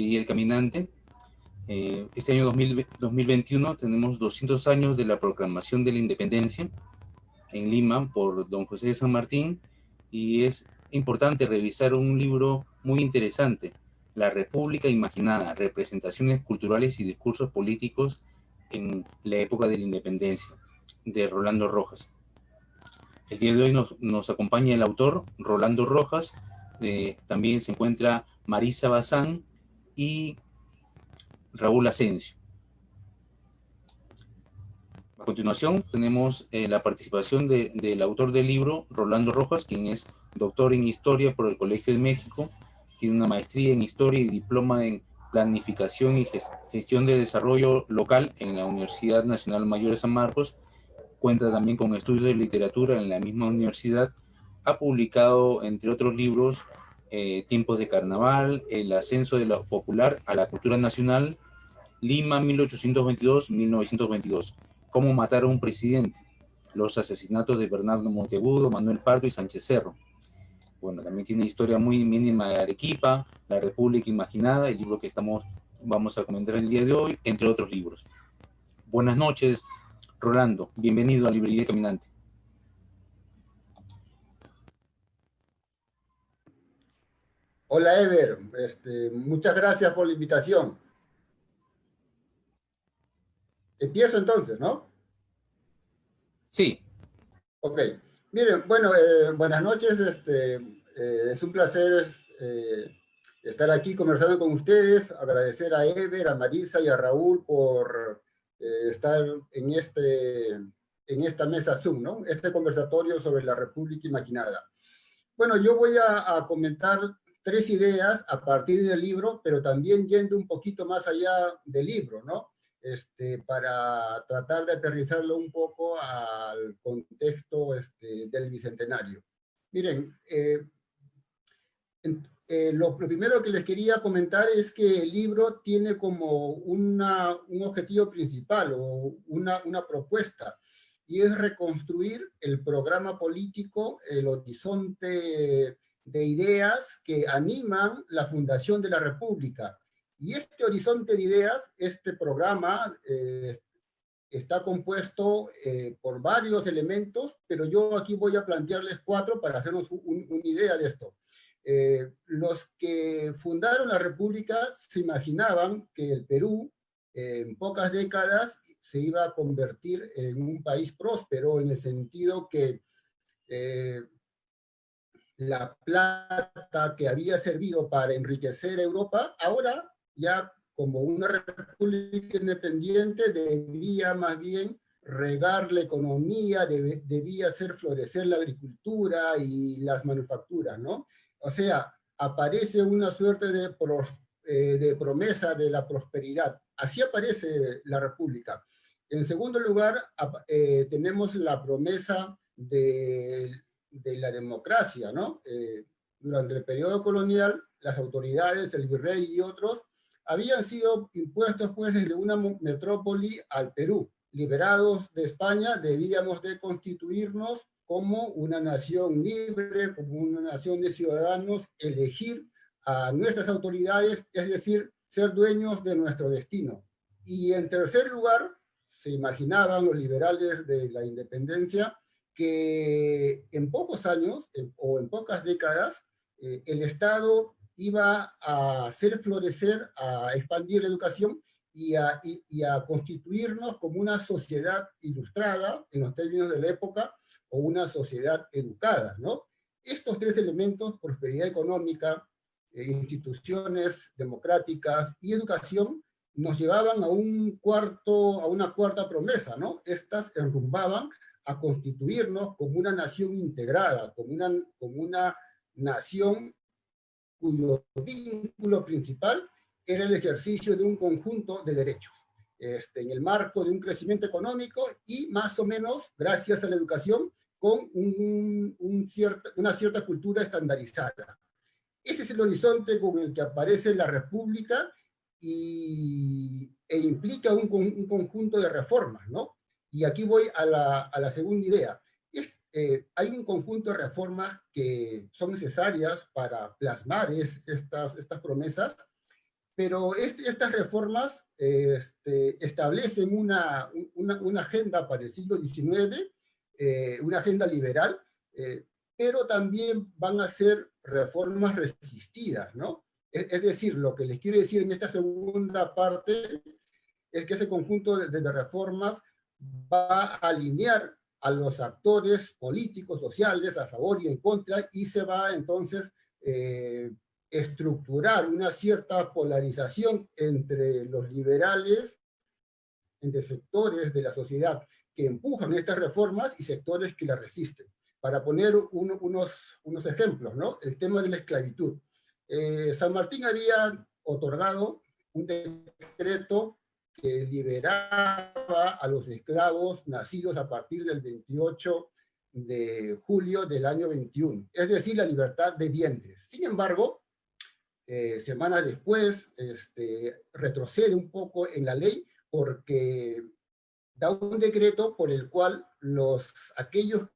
y el caminante. Este año 2021 tenemos 200 años de la proclamación de la independencia en Lima por don José de San Martín, y es importante revisar un libro muy interesante, La República Imaginada, representaciones culturales y discursos políticos en la época de la independencia, de Rolando Rojas. El día de hoy nos acompaña el autor, Rolando Rojas, también se encuentra Marisa Bazán y Raúl Asensio. A continuación tenemos la participación del autor del libro, Rolando Rojas, quien es doctor en Historia por el Colegio de México, tiene una maestría en Historia y diploma en Planificación y Gestión de Desarrollo Local en la Universidad Nacional Mayor de San Marcos, cuenta también con estudios de literatura en la misma universidad, ha publicado, entre otros libros, Tiempos de Carnaval, El ascenso de lo popular a la cultura nacional, Lima 1822-1922, Cómo matar a un presidente, los asesinatos de Bernardo Monteagudo, Manuel Pardo y Sánchez Cerro. Bueno, también tiene Historia muy mínima de Arequipa, La República Imaginada, el libro que vamos a comentar el día de hoy, entre otros libros. Buenas noches, Rolando, bienvenido a Librería del Caminante. Hola Ever, muchas gracias por la invitación. Empiezo entonces, ¿no? Sí. Ok. Miren, bueno, buenas noches. Es un placer estar aquí conversando con ustedes. Agradecer a Ever, a Marisa y a Raúl por estar en esta mesa Zoom, ¿no? Este conversatorio sobre la República Imaginada. Bueno, yo voy a comentar 3 ideas a partir del libro, pero también yendo un poquito más allá del libro, ¿no? Para tratar de aterrizarlo un poco al contexto del Bicentenario. Miren, lo primero que les quería comentar es que el libro tiene como un objetivo principal o una propuesta, y es reconstruir el programa político, el horizonte de ideas que animan la fundación de la República. Y este horizonte de ideas, este programa, está compuesto por varios elementos, pero yo aquí voy a plantearles 4 para hacernos una idea de esto. Los que fundaron la República se imaginaban que el Perú, en pocas décadas, se iba a convertir en un país próspero, en el sentido que la plata que había servido para enriquecer a Europa, ahora ya como una república independiente debía más bien regar la economía, debía hacer florecer la agricultura y las manufacturas, ¿no? O sea, aparece una suerte de promesa de la prosperidad. Así aparece la república. En segundo lugar, tenemos la promesa de la democracia, ¿no? Durante el periodo colonial, las autoridades, el virrey y otros, habían sido impuestos pues desde una metrópoli al Perú. Liberados de España, debíamos de constituirnos como una nación libre, como una nación de ciudadanos, elegir a nuestras autoridades, es decir, ser dueños de nuestro destino. Y en tercer lugar, se imaginaban los liberales de la independencia que en pocos años o en pocas décadas el Estado iba a hacer florecer, a expandir la educación y a constituirnos como una sociedad ilustrada, en los términos de la época, o una sociedad educada, ¿no? Estos 3 elementos, prosperidad económica, instituciones democráticas y educación, nos llevaban a una cuarta promesa, ¿no? Estas enrumbaban a constituirnos como una nación integrada, como una nación cuyo vínculo principal era el ejercicio de un conjunto de derechos, en el marco de un crecimiento económico y más o menos, gracias a la educación, con una cierta cultura estandarizada. Ese es el horizonte con el que aparece la República e implica un conjunto de reformas, ¿no? Y aquí voy a la segunda idea. Hay un conjunto de reformas que son necesarias para plasmar estas promesas, Pero estas reformas establecen una agenda para el siglo XIX, una agenda liberal, pero también van a ser reformas resistidas, ¿no? Es decir, lo que les quiero decir en esta segunda parte es que ese conjunto de reformas va a alinear a los actores políticos, sociales, a favor y en contra, y se va entonces estructurar una cierta polarización entre los liberales, entre sectores de la sociedad que empujan estas reformas y sectores que las resisten. Para poner unos ejemplos, ¿no? El tema de la esclavitud. San Martín había otorgado un decreto que liberaba a los esclavos nacidos a partir del 28 de julio del año 21, es decir, la libertad de vientres. Sin embargo, semanas después, retrocede un poco en la ley porque da un decreto por el cual aquellos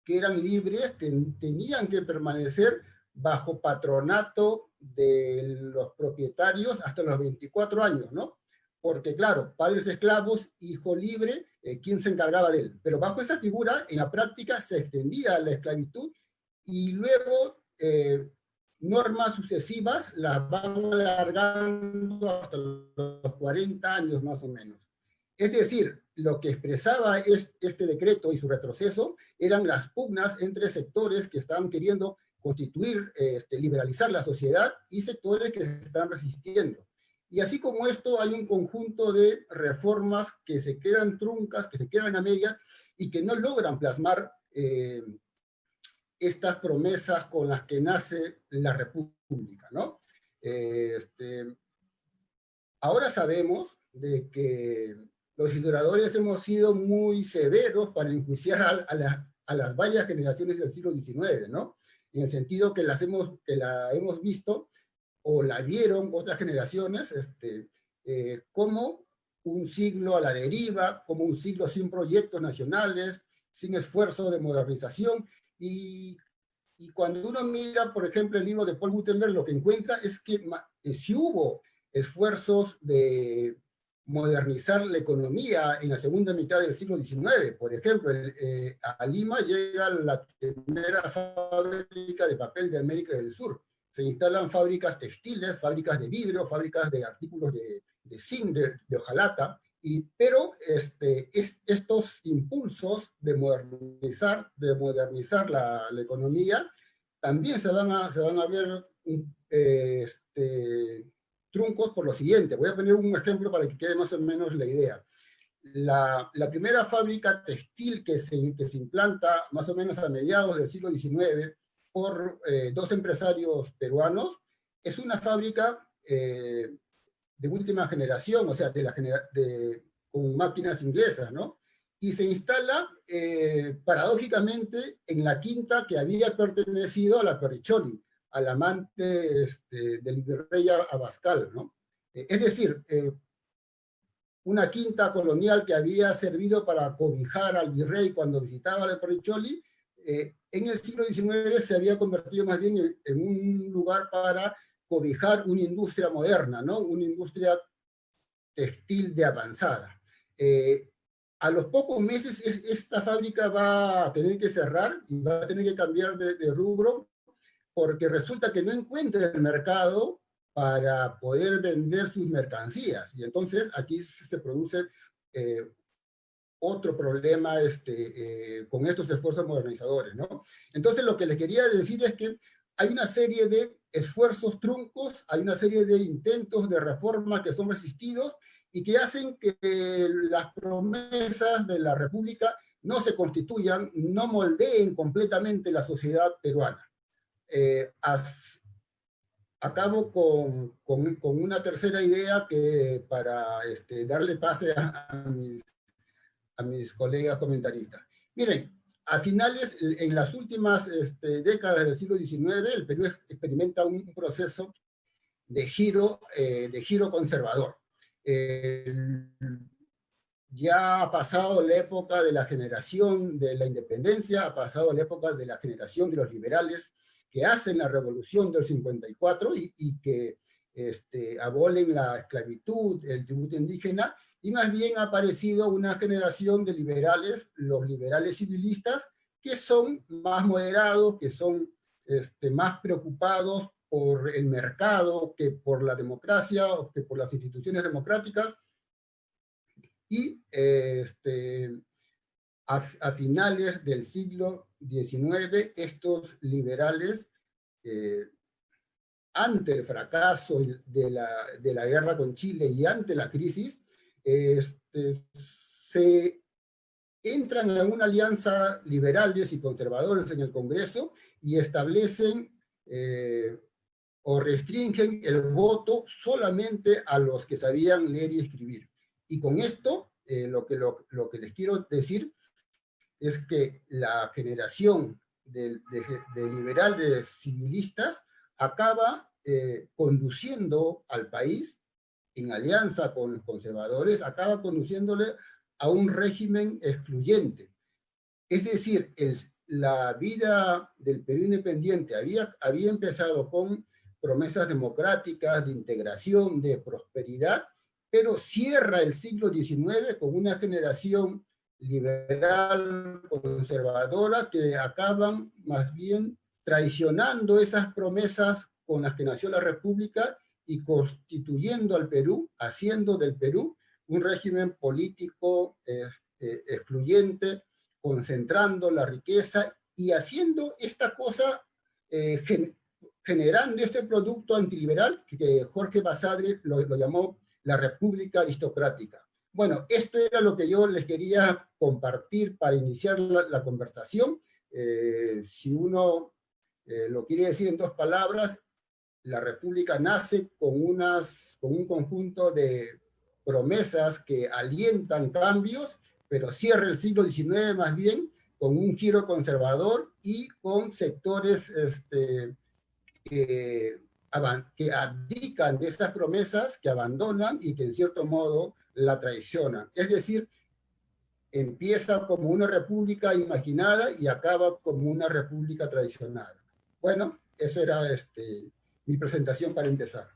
que eran libres tenían que permanecer bajo patronato de los propietarios hasta los 24 años, ¿no? Porque claro, padres esclavos, hijo libre, ¿quién se encargaba de él? Pero bajo esa figura, en la práctica se extendía la esclavitud y luego normas sucesivas las van alargando hasta los 40 años más o menos. Es decir, lo que expresaba este decreto y su retroceso eran las pugnas entre sectores que estaban queriendo constituir, liberalizar la sociedad y sectores que se están resistiendo. Y así como esto, hay un conjunto de reformas que se quedan truncas, que se quedan a medias y que no logran plasmar estas promesas con las que nace la República, ¿no? Ahora sabemos de que los historiadores hemos sido muy severos para enjuiciar a las varias generaciones del siglo XIX, ¿no? En el sentido que la hemos visto o la vieron otras generaciones como un siglo a la deriva, como un siglo sin proyectos nacionales, sin esfuerzo de modernización, y cuando uno mira, por ejemplo, el libro de Paul Gutenberg, lo que encuentra es que si hubo esfuerzos de modernizar la economía en la segunda mitad del siglo XIX. Por ejemplo, a Lima llega la primera fábrica de papel de América del Sur. Se instalan fábricas textiles, fábricas de vidrio, fábricas de artículos de zinc, de hojalata, pero estos impulsos de modernizar la economía también se van a ver truncos por lo siguiente. Voy a poner un ejemplo para que quede más o menos la idea. La primera fábrica textil que se implanta más o menos a mediados del siglo XIX por dos empresarios peruanos es una fábrica de última generación, o sea, con máquinas inglesas, ¿no? Y se instala, paradójicamente, en la quinta que había pertenecido a la Perricholi, al amante del virrey Abascal, ¿no? Es decir, una quinta colonial que había servido para cobijar al virrey cuando visitaba la Perricholi, en el siglo XIX se había convertido más bien en un lugar para cobijar una industria moderna, ¿no? Una industria textil de avanzada. A los pocos meses esta fábrica va a tener que cerrar y va a tener que cambiar de rubro porque resulta que no encuentra el mercado para poder vender sus mercancías. Y entonces aquí se produce otro problema con estos esfuerzos modernizadores, ¿no? Entonces lo que les quería decir es que hay una serie de esfuerzos truncos, hay una serie de intentos de reforma que son resistidos y que hacen que las promesas de la República no se constituyan, no moldeen completamente la sociedad peruana. Acabo con una tercera idea que para darle pase a mis colegas comentaristas. Miren, en las últimas décadas del siglo XIX, el Perú experimenta un proceso de giro conservador. Ya ha pasado la época de la generación de la independencia, ha pasado la época de la generación de los liberales que hacen la revolución del 54 y que abolen la esclavitud, el tributo indígena, y más bien ha aparecido una generación de liberales, los liberales civilistas, que son más moderados, que son más preocupados por el mercado que por la democracia o que por las instituciones democráticas. Y a finales del siglo XIX, estos liberales, ante el fracaso de la guerra con Chile y ante la crisis, se entran en una alianza liberales y conservadores en el Congreso y establecen o restringen el voto solamente a los que sabían leer y escribir. Y con esto, lo que les quiero decir es que la generación de liberales civilistas acaba conduciendo al país, en alianza con los conservadores, acaba conduciéndole a un régimen excluyente. Es decir, la vida del Perú independiente había empezado con promesas democráticas, de integración, de prosperidad, pero cierra el siglo XIX con una generación liberal, conservadora, que acaban más bien traicionando esas promesas con las que nació la República y constituyendo al Perú, haciendo del Perú un régimen político excluyente, concentrando la riqueza y haciendo esta cosa, generando este producto antiliberal que Jorge Basadre lo llamó la República Aristocrática. Bueno, esto era lo que yo les quería compartir para iniciar la conversación. Si uno lo quiere decir en dos palabras, la República nace con un conjunto de promesas que alientan cambios, pero cierra el siglo XIX más bien con un giro conservador y con sectores que abdican de estas promesas, que abandonan y que en cierto modo la traicionan. Es decir, empieza como una república imaginada y acaba como una república traicionada. Bueno, eso era mi presentación para empezar.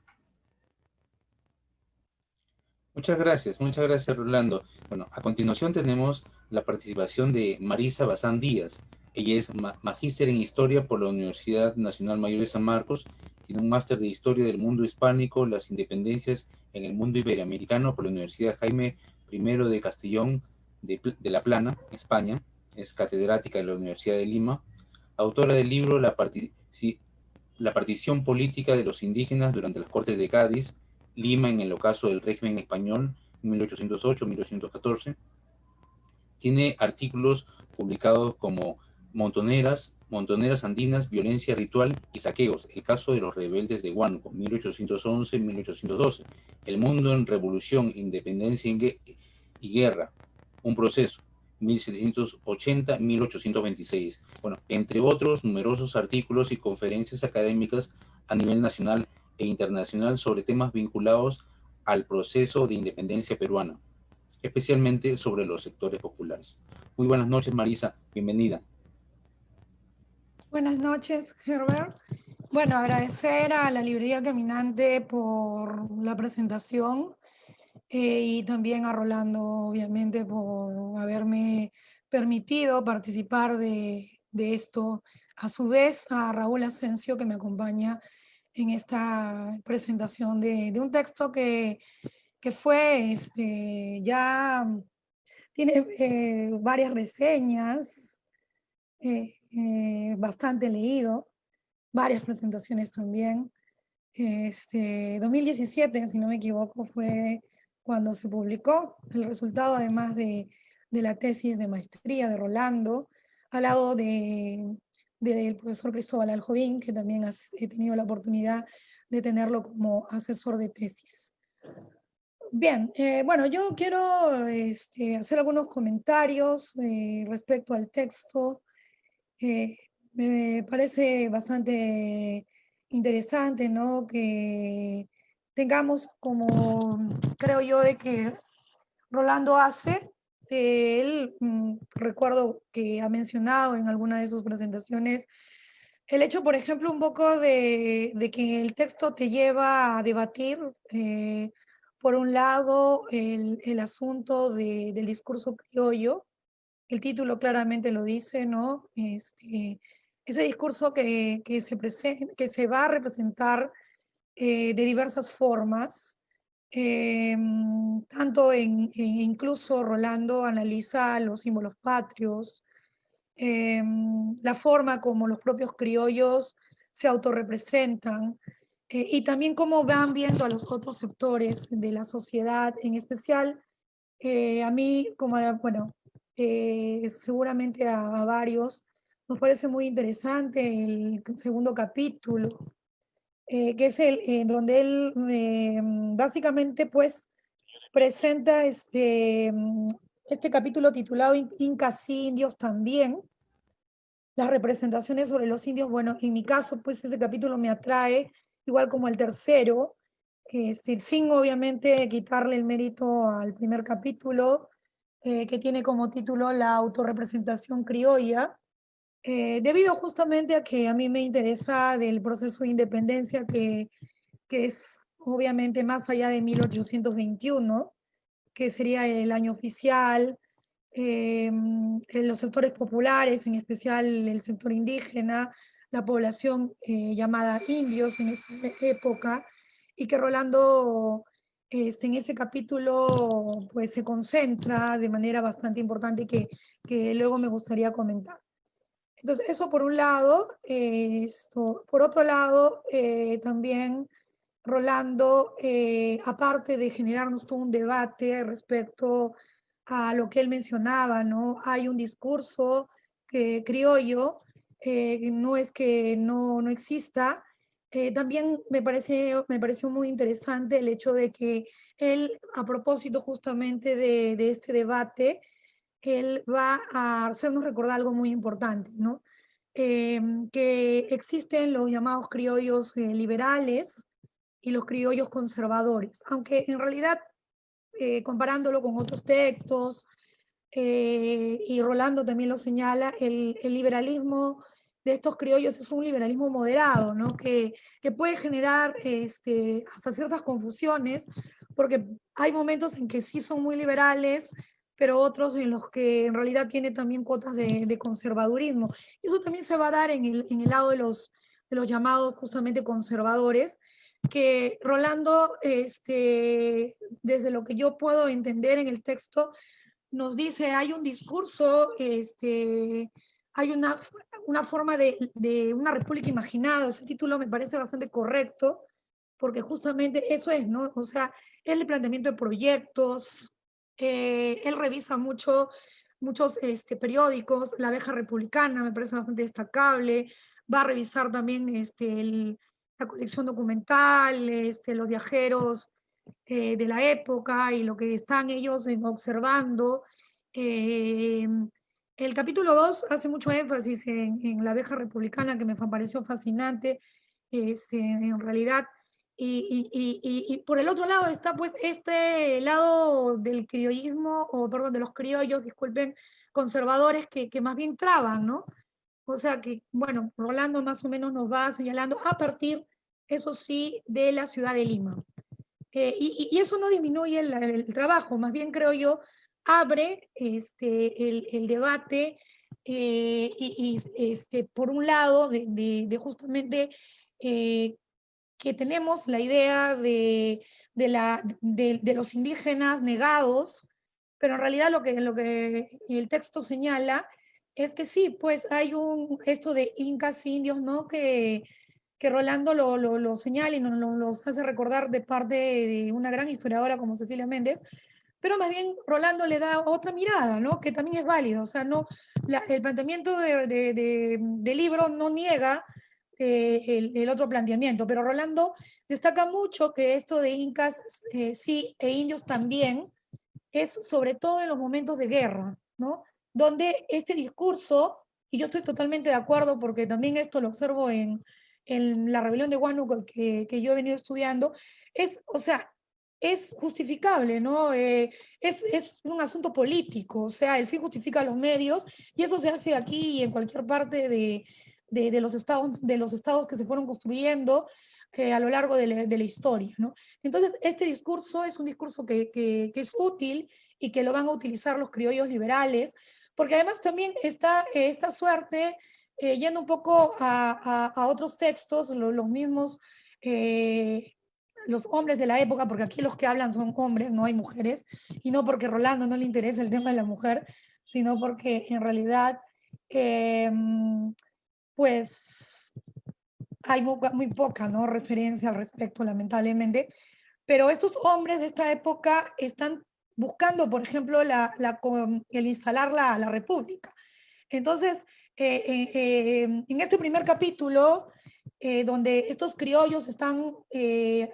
Muchas gracias Rolando. Bueno, a continuación tenemos la participación de Marisa Bazán Díaz. Ella es magíster en Historia por la Universidad Nacional Mayor de San Marcos, tiene un máster de Historia del Mundo Hispánico, las Independencias en el Mundo Iberoamericano por la Universidad Jaime I de Castellón de La Plana, España, es catedrática de la Universidad de Lima, autora del libro La partición política de los indígenas durante las Cortes de Cádiz, Lima en el ocaso del régimen español, 1808-1814. Tiene artículos publicados como Montoneras Andinas, Violencia Ritual y Saqueos, el caso de los rebeldes de Huánuco, 1811-1812. El mundo en revolución, independencia y guerra, un proceso, 1780-1826. Bueno, entre otros numerosos artículos y conferencias académicas a nivel nacional e internacional sobre temas vinculados al proceso de independencia peruana, especialmente sobre los sectores populares. Muy buenas noches, Marisa, bienvenida. Buenas noches, Herbert. Bueno, agradecer a la Librería Caminante por la presentación y también a Rolando, obviamente, por haberme permitido participar de esto. A su vez, a Raúl Asensio, que me acompaña en esta presentación de un texto que fue, ya tiene varias reseñas, bastante leído, varias presentaciones también. 2017, si no me equivoco, fue cuando se publicó el resultado, además de la tesis de maestría de Rolando, al lado del profesor Cristóbal Aljovín, que también he tenido la oportunidad de tenerlo como asesor de tesis. Bien, bueno, yo quiero hacer algunos comentarios respecto al texto. Me parece bastante interesante, ¿no? Que tengamos como, creo yo, de que Rolando hace, él recuerdo que ha mencionado en alguna de sus presentaciones el hecho, por ejemplo, un poco de que el texto te lleva a debatir, por un lado, el asunto del discurso criollo. El título claramente lo dice, ¿no? Ese discurso que se va a representar de diversas formas, tanto incluso Rolando analiza los símbolos patrios, la forma como los propios criollos se autorrepresentan, y también cómo van viendo a los otros sectores de la sociedad, en especial a mí, como, bueno, seguramente a varios, nos parece muy interesante el segundo capítulo, que es el donde él básicamente pues presenta este capítulo titulado Incas Indios también, las representaciones sobre los indios. Bueno, en mi caso pues ese capítulo me atrae, igual como el tercero, sin obviamente quitarle el mérito al primer capítulo, que tiene como título La autorrepresentación criolla, debido justamente a que a mí me interesa del proceso de independencia que es obviamente más allá de 1821, que sería el año oficial, en los sectores populares, en especial el sector indígena, la población llamada indios en esa época, y que Rolando en ese capítulo pues se concentra de manera bastante importante que luego me gustaría comentar. Entonces, eso por un lado. Por otro lado, también Rolando, aparte de generarnos todo un debate respecto a lo que él mencionaba, ¿no? Hay un discurso criollo, no es que no exista. También me pareció muy interesante el hecho de que él, a propósito justamente de este debate, él va a hacernos recordar algo muy importante, ¿no? Que existen los llamados criollos liberales y los criollos conservadores, aunque en realidad, comparándolo con otros textos, y Rolando también lo señala, el liberalismo de estos criollos es un liberalismo moderado, ¿no? Que puede generar hasta ciertas confusiones, porque hay momentos en que sí son muy liberales, pero otros en los que en realidad tiene también cuotas de conservadurismo. Y eso también se va a dar en el lado de los llamados justamente conservadores, que Rolando, desde lo que yo puedo entender en el texto, nos dice, hay un discurso, hay una forma de una república imaginada. Ese título me parece bastante correcto, porque justamente eso es, ¿no? O sea, el planteamiento de proyectos, él revisa muchos periódicos, La Abeja Republicana me parece bastante destacable, va a revisar también la colección documental, los viajeros de la época y lo que están ellos observando. Eh, el capítulo 2 hace mucho énfasis en la abeja republicana, que me pareció fascinante, en realidad. Y por el otro lado está pues este lado del criollismo, o perdón, de los criollos, disculpen, conservadores, que más bien traban, ¿no? O sea que, bueno, Rolando más o menos nos va señalando a partir, eso sí, de la ciudad de Lima. Y eso no disminuye el trabajo, más bien creo yo, abre el debate, por un lado, de justamente que tenemos la idea de los indígenas negados, pero en realidad lo que el texto señala es que sí, pues hay esto de incas indios, ¿no? Que Rolando lo señala y los hace recordar de parte de una gran historiadora como Cecilia Méndez, pero más bien Rolando le da otra mirada, ¿no? Que también es válido. O sea, el planteamiento del libro no niega el otro planteamiento, pero Rolando destaca mucho que esto de incas sí e indios también es sobre todo en los momentos de guerra, ¿no? Donde este discurso, y yo estoy totalmente de acuerdo porque también esto lo observo en la rebelión de Huánuco que yo he venido estudiando, o sea, es justificable, ¿no? Es un asunto político, o sea, el fin justifica los medios, y eso se hace aquí y en cualquier parte de los estados que se fueron construyendo a lo largo de la historia, ¿no? Entonces, este discurso es un discurso que es útil y que lo van a utilizar los criollos liberales, porque además también está esta suerte, yendo un poco a otros textos, los mismos, los hombres de la época, porque aquí los que hablan son hombres, no hay mujeres, y no porque Rolando no le interesa el tema de la mujer, sino porque en realidad, pues hay muy poca, ¿no?, referencia al respecto, lamentablemente. Pero estos hombres de esta época están buscando, por ejemplo, el instalar la república. Entonces, en este primer capítulo, donde estos criollos están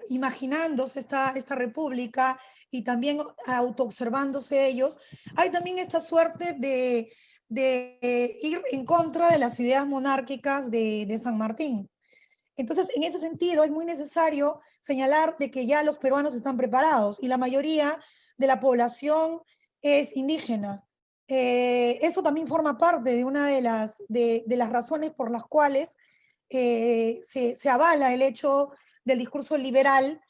imaginándose esta república y también autoobservándose ellos, hay también esta suerte de ir en contra de las ideas monárquicas de San Martín. Entonces, en ese sentido, es muy necesario señalar de que ya los peruanos están preparados y la mayoría de la población es indígena. Eso también forma parte de una de las razones por las cuales se avala el hecho del discurso liberal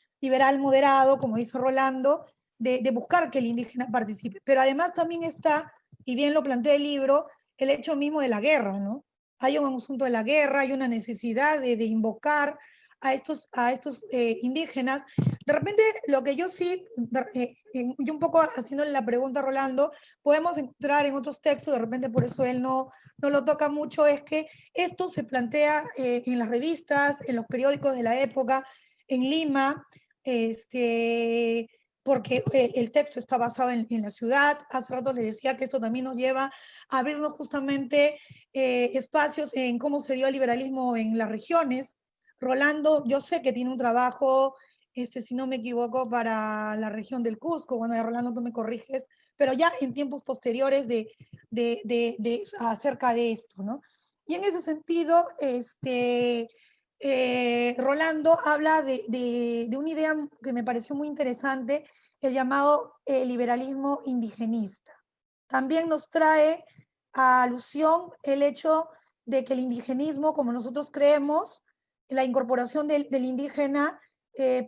moderado, como dice Rolando, de buscar que el indígena participe. Pero además también está, y bien lo plantea el libro, el hecho mismo de la guerra, ¿no? Hay un asunto de la guerra, hay una necesidad de invocar a estos indígenas. De repente, lo que yo sí, yo un poco haciéndole la pregunta a Rolando, podemos encontrar en otros textos, de repente por eso él no lo toca mucho, es que esto se plantea en las revistas, en los periódicos de la época, en Lima, porque el texto está basado en la ciudad. Hace rato les decía que esto también nos lleva a abrirnos justamente espacios en cómo se dio el liberalismo en las regiones. Rolando, yo sé que tiene un trabajo, si no me equivoco, para la región del Cusco. Bueno, Rolando, tú me corriges, pero ya en tiempos posteriores acerca de esto, ¿no? Y en ese sentido, Rolando habla de una idea que me pareció muy interesante, el llamado liberalismo indigenista. También nos trae a alusión el hecho de que el indigenismo, como nosotros creemos, la incorporación del indígena,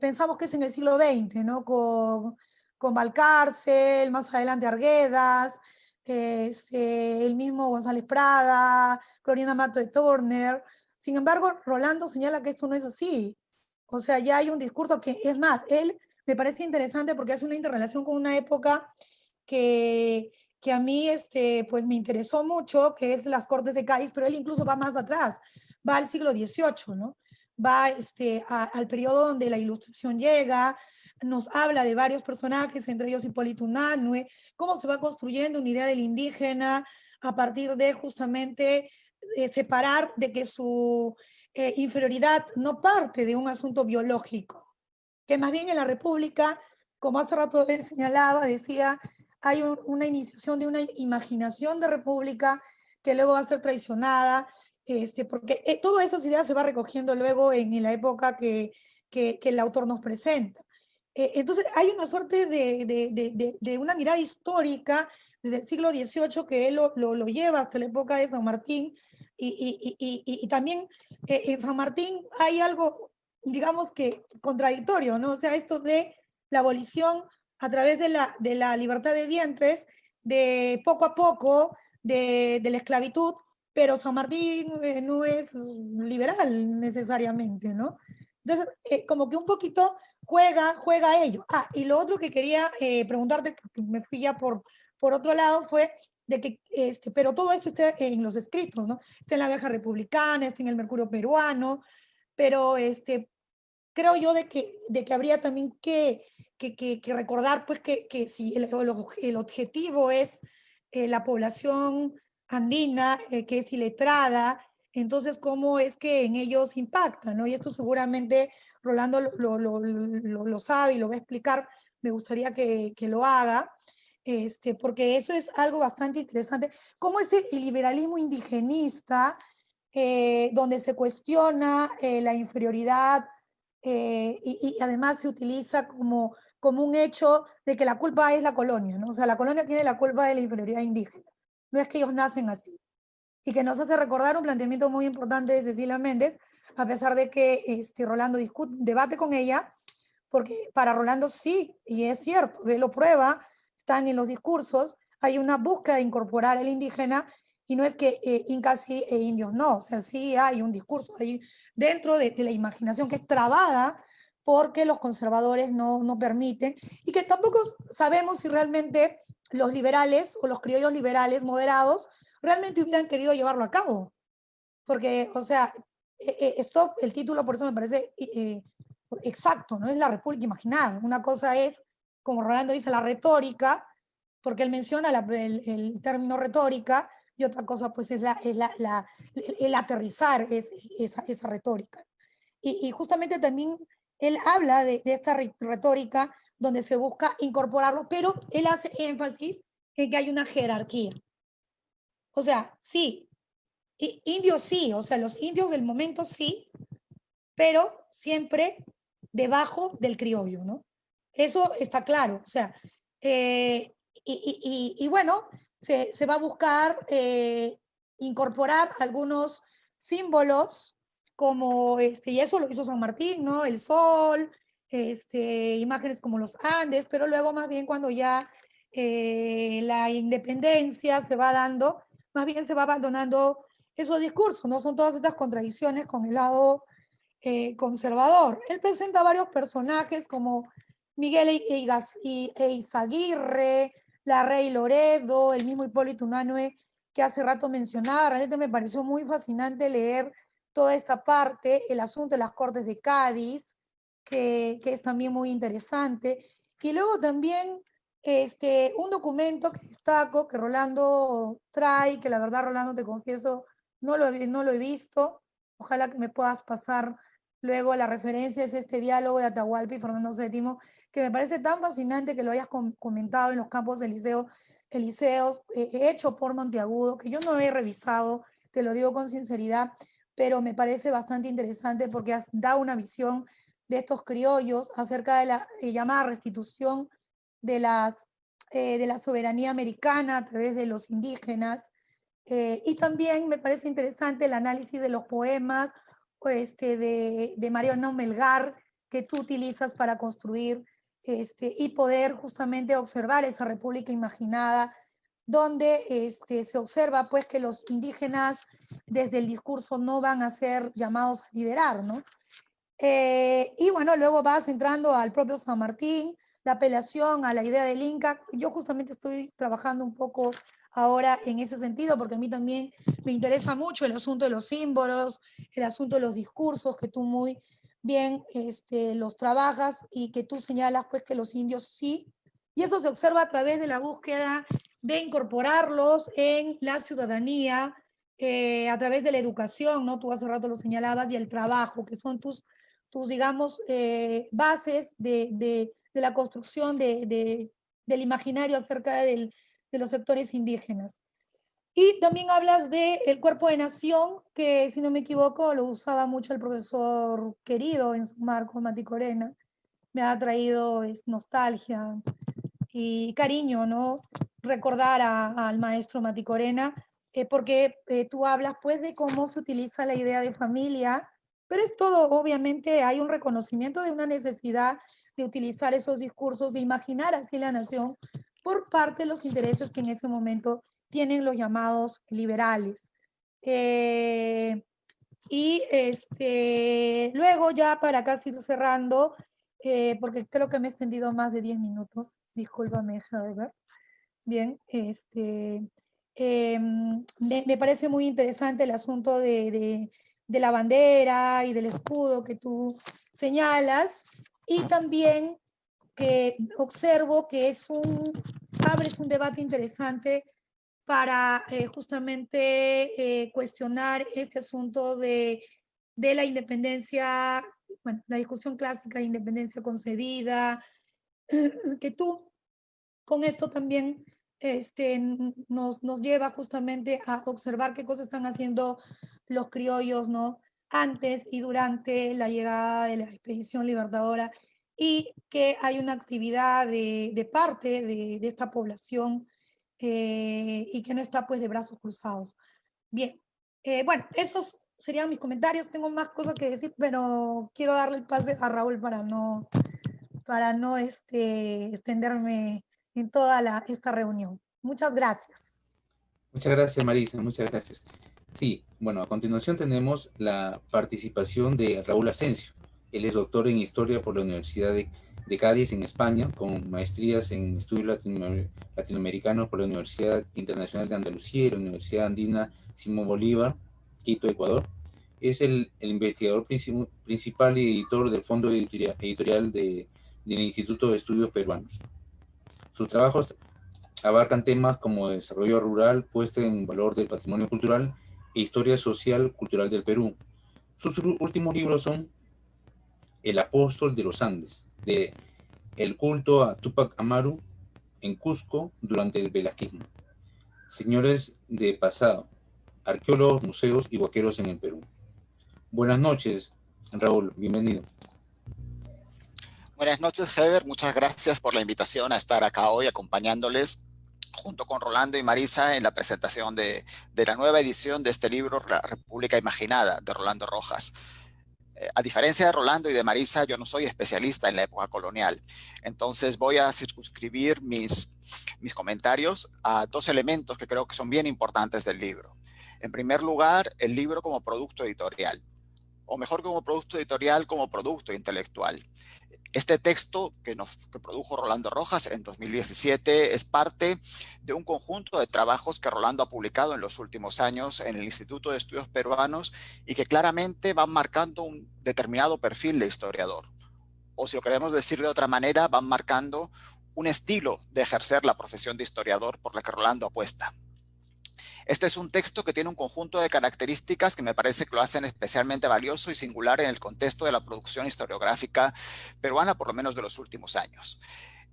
pensamos que es en el siglo XX, ¿no? Con Valcárcel, más adelante Arguedas, el mismo González Prada, Gloriana Mato de Turner. Sin embargo, Rolando señala que esto no es así. O sea, ya hay un discurso que, es más, él me parece interesante porque hace una interrelación con una época que a mí pues me interesó mucho, que es las Cortes de Cádiz, pero él incluso va más atrás, va al siglo XVIII, ¿no? Va al periodo donde la Ilustración llega, nos habla de varios personajes, entre ellos Hipólito Unanue, cómo se va construyendo una idea del indígena a partir de justamente separar de que su inferioridad no parte de un asunto biológico, que más bien en la República, como hace rato él señalaba, decía, hay una iniciación de una imaginación de república que luego va a ser traicionada, porque todas esas ideas se va recogiendo luego en la época que el autor nos presenta. Entonces hay una suerte de una mirada histórica desde el siglo XVIII que él lo lleva hasta la época de San Martín, y también en San Martín hay algo, digamos que contradictorio, ¿no? O sea, esto de la abolición a través de la libertad de vientres, de poco a poco, de la esclavitud, pero San Martín no es liberal necesariamente, ¿no? Entonces, como que un poquito juega a ello. Ah, y lo otro que quería preguntarte, que me fui ya por otro lado, fue de que, pero todo esto está en los escritos, ¿no? Está en la Vieja Republicana, está en el Mercurio Peruano, pero creo yo de que habría también que recordar pues que si el objetivo es la población andina, que es iletrada, entonces cómo es que en ellos impacta, ¿no? Y esto seguramente Rolando lo sabe y lo va a explicar, me gustaría que lo haga, porque eso es algo bastante interesante. ¿Cómo es el liberalismo indigenista, donde se cuestiona la inferioridad, y además se utiliza como un hecho de que la culpa es la colonia, ¿no? O sea, la colonia tiene la culpa de la inferioridad indígena. No es que ellos nacen así. y que nos hace recordar un planteamiento muy importante de Cecilia Méndez, a pesar de que Rolando debate con ella, porque para Rolando sí, y es cierto, él lo prueba, están en los discursos, hay una búsqueda de incorporar al indígena, y no es que incas sí e indios no, o sea, sí hay un discurso ahí dentro de la imaginación que es trabada porque los conservadores no permiten, y que tampoco sabemos si realmente los liberales o los criollos liberales moderados realmente hubieran querido llevarlo a cabo. Porque, o sea, esto, el título por eso me parece exacto, no es la República Imaginada. Una cosa es, como Rolando dice, la retórica, porque él menciona el término retórica, y otra cosa pues es el aterrizar esa retórica. Y justamente también él habla de esta retórica donde se busca incorporarlo, pero él hace énfasis en que hay una jerarquía. O sea, sí, indios sí, o sea, los indios del momento sí, pero siempre debajo del criollo, ¿no? Eso está claro, o sea, y bueno, se va a buscar incorporar algunos símbolos como, y eso lo hizo San Martín, ¿no? El sol, imágenes como los Andes, pero luego más bien cuando ya la independencia se va dando, más bien se va abandonando esos discursos, ¿no? Son todas estas contradicciones con el lado conservador. Él presenta varios personajes como Miguel Eizaguirre, la Rey Loredo, el mismo Hipólito Unanue que hace rato mencionaba. Realmente me pareció muy fascinante leer toda esta parte, el asunto de las Cortes de Cádiz, que es también muy interesante. Y luego también un documento que destaco, que Rolando trae, que la verdad, Rolando, te confieso, no lo he visto. Ojalá que me puedas pasar luego la referencia, es este diálogo de Atahualpa y Fernando VII, que me parece tan fascinante que lo hayas comentado en los campos elíseos, hecho por Monteagudo, que yo no he revisado, te lo digo con sinceridad, pero me parece bastante interesante porque da una visión de estos criollos acerca de la llamada restitución de la soberanía americana a través de los indígenas. Y también me parece interesante el análisis de los poemas de Mariano Melgar que tú utilizas para construir y poder justamente observar esa república imaginada donde se observa pues que los indígenas desde el discurso no van a ser llamados a liderar, ¿no? Y bueno, luego vas entrando al propio San Martín, la apelación a la idea del Inca. Yo justamente estoy trabajando un poco ahora en ese sentido, porque a mí también me interesa mucho el asunto de los símbolos, el asunto de los discursos, que tú muy bien los trabajas y que tú señalas pues que los indios sí, y eso se observa a través de la búsqueda de incorporarlos en la ciudadanía, a través de la educación, ¿no? Tú hace rato lo señalabas, y el trabajo, que son tus digamos, bases de la construcción del imaginario acerca de los sectores indígenas. Y también hablas del cuerpo de nación, que si no me equivoco lo usaba mucho el profesor querido en su marco, Mati Corena. Me ha traído nostalgia y cariño, ¿no? Recordar al maestro Mati Corena, porque tú hablas pues de cómo se utiliza la idea de familia, pero es todo, obviamente hay un reconocimiento de una necesidad de utilizar esos discursos, de imaginar así la nación por parte de los intereses que en ese momento tienen los llamados liberales. Y luego ya para casi ir cerrando, porque creo que me he extendido más de 10 minutos, discúlpame, Herbert. Bien, me parece muy interesante el asunto de la bandera y del escudo que tú señalas, y también que observo que abres un debate interesante para justamente cuestionar este asunto de la independencia, bueno, la discusión clásica de independencia concedida, que tú con esto también nos lleva justamente a observar qué cosas están haciendo los criollos, ¿no? Antes y durante la llegada de la expedición libertadora, y que hay una actividad de parte de esta población y que no está pues de brazos cruzados. Bien, bueno, esos serían mis comentarios. Tengo más cosas que decir, pero quiero darle el pase a Raúl para no extenderme en toda esta reunión. Muchas gracias. Muchas gracias, Marisa, muchas gracias. Sí, bueno, a continuación tenemos la participación de Raúl Asensio. Él es doctor en Historia por la Universidad de Cádiz, en España, con maestrías en estudios latinoamericanos por la Universidad Internacional de Andalucía y la Universidad Andina Simón Bolívar, Quito, Ecuador. Es el investigador principal y editor del Fondo Editorial del Instituto de Estudios Peruanos. Sus trabajos abarcan temas como desarrollo rural, puesta en valor del patrimonio cultural e historia social cultural del Perú. Sus últimos libros son El Apóstol de los Andes, de El culto a Túpac Amaru en Cusco durante el velasquismo, Señores de Pasado, Arqueólogos, Museos y Huaqueros en el Perú. Buenas noches, Raúl, bienvenido. Buenas noches, Heber. Muchas gracias por la invitación a estar acá hoy acompañándoles junto con Rolando y Marisa en la presentación de la nueva edición de este libro, La República Imaginada, de Rolando Rojas. A diferencia de Rolando y de Marisa, yo no soy especialista en la época colonial. Entonces voy a circunscribir mis comentarios a dos elementos que creo que son bien importantes del libro. En primer lugar, el libro como producto editorial, o mejor como producto editorial, como producto intelectual. Este texto que produjo Rolando Rojas en 2017 es parte de un conjunto de trabajos que Rolando ha publicado en los últimos años en el Instituto de Estudios Peruanos y que claramente van marcando un determinado perfil de historiador. O si lo queremos decir de otra manera, van marcando un estilo de ejercer la profesión de historiador por la que Rolando apuesta. Este es un texto que tiene un conjunto de características que me parece que lo hacen especialmente valioso y singular en el contexto de la producción historiográfica peruana, por lo menos de los últimos años.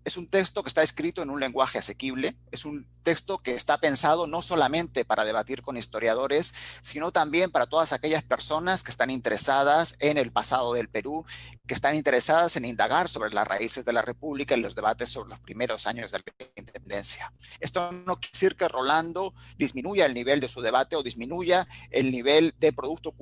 Es un texto que está escrito en un lenguaje asequible, es un texto que está pensado no solamente para debatir con historiadores, sino también para todas aquellas personas que están interesadas en el pasado del Perú, que están interesadas en indagar sobre las raíces de la República y los debates sobre los primeros años de la independencia. Esto no quiere decir que Rolando disminuya el nivel de su debate o disminuya el nivel de producto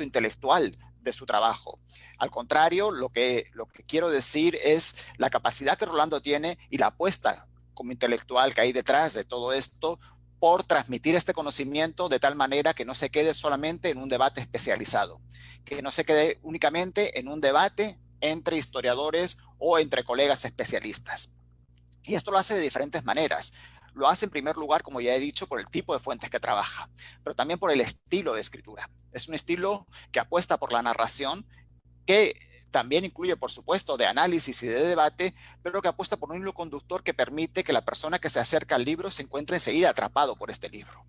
intelectual de su trabajo. Al contrario, lo que quiero decir es la capacidad que Rolando tiene y la apuesta como intelectual que hay detrás de todo esto por transmitir este conocimiento de tal manera que no se quede solamente en un debate especializado, que no se quede únicamente en un debate entre historiadores o entre colegas especialistas. Y esto lo hace de diferentes maneras. Lo hace en primer lugar, como ya he dicho, por el tipo de fuentes que trabaja, pero también por el estilo de escritura. Es un estilo que apuesta por la narración, que también incluye, por supuesto, de análisis y de debate, pero que apuesta por un hilo conductor que permite que la persona que se acerca al libro se encuentre enseguida atrapado por este libro.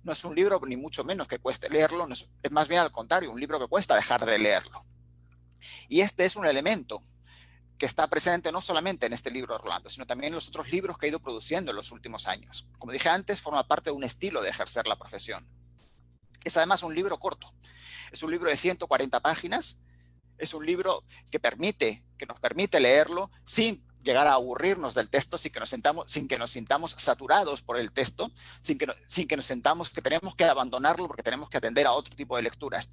No es un libro ni mucho menos que cueste leerlo, no es más bien al contrario, un libro que cuesta dejar de leerlo. Y este es un elemento que está presente no solamente en este libro de Rolando, sino también en los otros libros que ha ido produciendo en los últimos años. Como dije antes, forma parte de un estilo de ejercer la profesión. Es además un libro corto. Es un libro de 140 páginas. Es un libro que nos permite leerlo sin llegar a aburrirnos del texto, sin que nos sintamos saturados por el texto, sin que nos sintamos que tenemos que abandonarlo porque tenemos que atender a otro tipo de lecturas.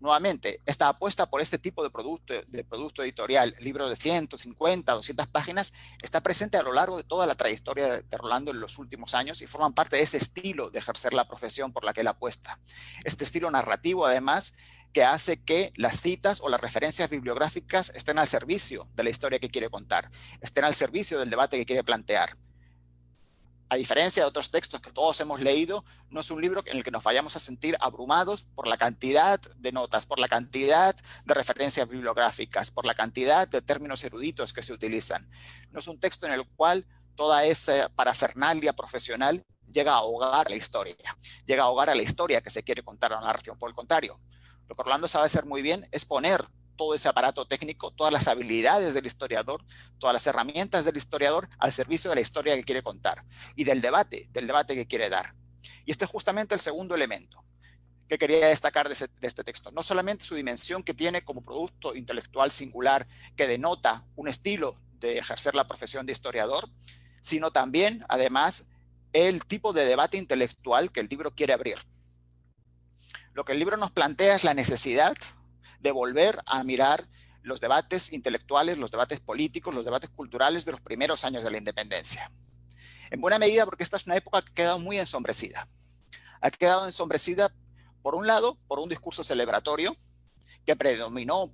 Nuevamente, esta apuesta por este tipo de producto editorial, libro de 150, 200 páginas, está presente a lo largo de toda la trayectoria de Rolando en los últimos años y forman parte de ese estilo de ejercer la profesión por la que él apuesta. Este estilo narrativo, además, que hace que las citas o las referencias bibliográficas estén al servicio de la historia que quiere contar, estén al servicio del debate que quiere plantear. A diferencia de otros textos que todos hemos leído, no es un libro en el que nos vayamos a sentir abrumados por la cantidad de notas, por la cantidad de referencias bibliográficas, por la cantidad de términos eruditos que se utilizan. No es un texto en el cual toda esa parafernalia profesional llega a ahogar la historia, llega a ahogar a la historia que se quiere contar a la narración. Por el contrario, lo que Rolando sabe hacer muy bien es poner todo ese aparato técnico, todas las habilidades del historiador, todas las herramientas del historiador al servicio de la historia que quiere contar y del debate que quiere dar. Y este es justamente el segundo elemento que quería destacar de este texto. No solamente su dimensión que tiene como producto intelectual singular que denota un estilo de ejercer la profesión de historiador, sino también, además, el tipo de debate intelectual que el libro quiere abrir. Lo que el libro nos plantea es la necesidad de volver a mirar los debates intelectuales, los debates políticos, los debates culturales de los primeros años de la independencia. En buena medida porque esta es una época que ha quedado muy ensombrecida. Ha quedado ensombrecida, por un lado, por un discurso celebratorio que predominó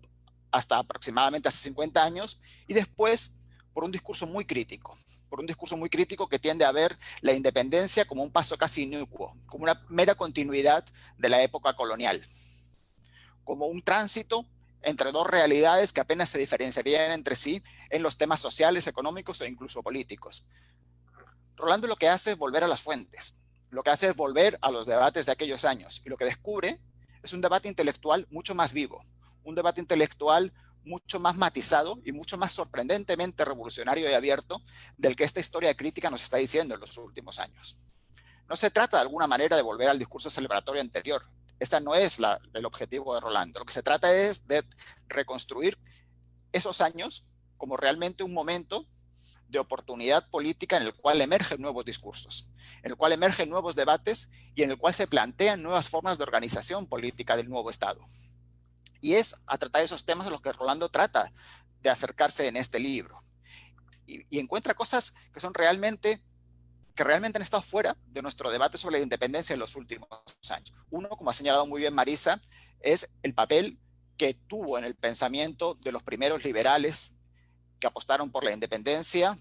hasta aproximadamente hace 50 años, y después por un discurso muy crítico, que tiende a ver la independencia como un paso casi inocuo, como una mera continuidad de la época colonial, como un tránsito entre dos realidades que apenas se diferenciarían entre sí en los temas sociales, económicos e incluso políticos. Rolando lo que hace es volver a las fuentes, lo que hace es volver a los debates de aquellos años, y lo que descubre es un debate intelectual mucho más vivo, un debate intelectual mucho más matizado y mucho más sorprendentemente revolucionario y abierto del que esta historia crítica nos está diciendo en los últimos años. No se trata de alguna manera de volver al discurso celebratorio anterior. Ese no es el objetivo de Rolando. Lo que se trata es de reconstruir esos años como realmente un momento de oportunidad política en el cual emergen nuevos discursos, en el cual emergen nuevos debates y en el cual se plantean nuevas formas de organización política del nuevo Estado. Y es a tratar esos temas a los que Rolando trata de acercarse en este libro. Y encuentra cosas que realmente han estado fuera de nuestro debate sobre la independencia en los últimos años. Uno, como ha señalado muy bien Marisa, es el papel que tuvo en el pensamiento de los primeros liberales que apostaron por la independencia,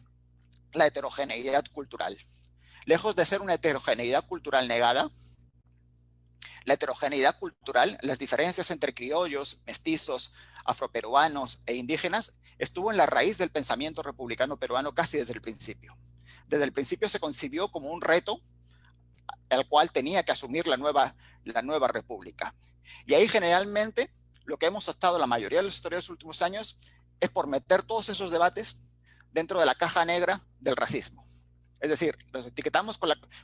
la heterogeneidad cultural. Lejos de ser una heterogeneidad cultural negada, la heterogeneidad cultural, las diferencias entre criollos, mestizos, afroperuanos e indígenas, estuvo en la raíz del pensamiento republicano peruano casi desde el principio. Desde el principio se concibió como un reto al cual tenía que asumir la nueva república. Y ahí generalmente lo que hemos optado la mayoría de los historiadores de los últimos años es por meter todos esos debates dentro de la caja negra del racismo. Es decir, los etiquetamos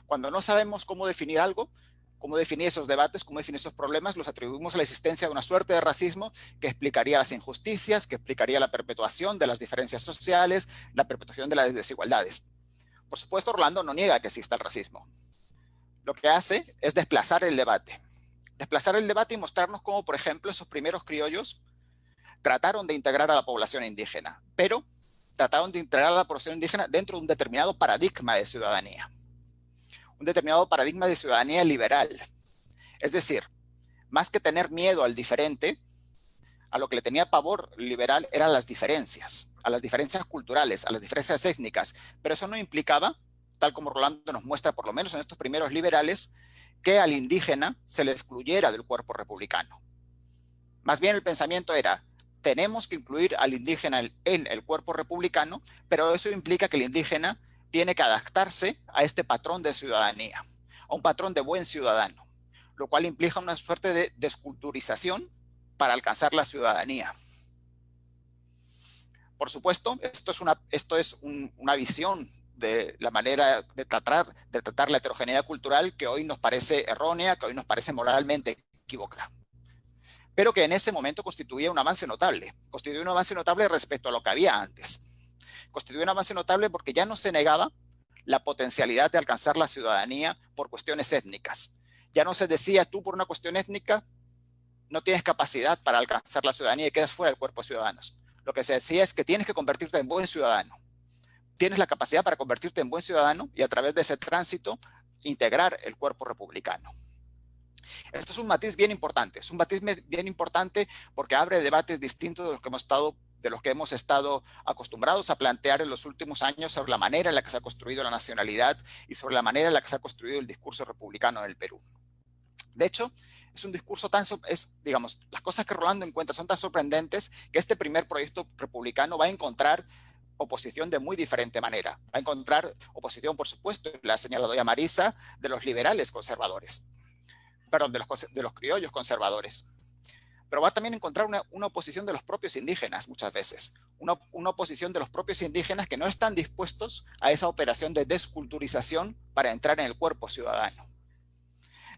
cuando no sabemos cómo definir algo, cómo definir esos debates, cómo definir esos problemas, los atribuimos a la existencia de una suerte de racismo que explicaría las injusticias, que explicaría la perpetuación de las diferencias sociales, la perpetuación de las desigualdades. Por supuesto, Rolando no niega que exista el racismo. Lo que hace es desplazar el debate y mostrarnos cómo, por ejemplo, esos primeros criollos trataron de integrar a la población indígena, pero trataron de integrar a la población indígena dentro de un determinado paradigma de ciudadanía. Un determinado paradigma de ciudadanía liberal. Es decir, más que tener miedo al diferente, a lo que le tenía pavor liberal eran las diferencias, a las diferencias culturales, a las diferencias étnicas, pero eso no implicaba, tal como Rolando nos muestra por lo menos en estos primeros liberales, que al indígena se le excluyera del cuerpo republicano. Más bien el pensamiento era, tenemos que incluir al indígena en el cuerpo republicano, pero eso implica que el indígena tiene que adaptarse a este patrón de ciudadanía, a un patrón de buen ciudadano, lo cual implica una suerte de desculturización para alcanzar la ciudadanía. Por supuesto, esto es una visión de la manera de tratar la heterogeneidad cultural que hoy nos parece errónea, que hoy nos parece moralmente equivocada, pero que en ese momento constituía un avance notable. Constituía un avance notable respecto a lo que había antes. Constituía un avance notable porque ya no se negaba la potencialidad de alcanzar la ciudadanía por cuestiones étnicas. Ya no se decía, tú por una cuestión étnica no tienes capacidad para alcanzar la ciudadanía y quedas fuera del cuerpo de ciudadanos. Lo que se decía es que tienes que convertirte en buen ciudadano. Tienes la capacidad para convertirte en buen ciudadano y a través de ese tránsito integrar el cuerpo republicano. Esto es un matiz bien importante. Es un matiz bien importante porque abre debates distintos de los que hemos estado acostumbrados a plantear en los últimos años sobre la manera en la que se ha construido la nacionalidad y sobre la manera en la que se ha construido el discurso republicano en el Perú. De hecho, es un discurso digamos, las cosas que Rolando encuentra son tan sorprendentes que este primer proyecto republicano va a encontrar oposición de muy diferente manera. Va a encontrar oposición, por supuesto, la ha señalado ya Marisa, de los liberales conservadores. Perdón, de los criollos conservadores. Pero va a también encontrar una oposición de los propios indígenas muchas veces. Una oposición de los propios indígenas que no están dispuestos a esa operación de desculturización para entrar en el cuerpo ciudadano.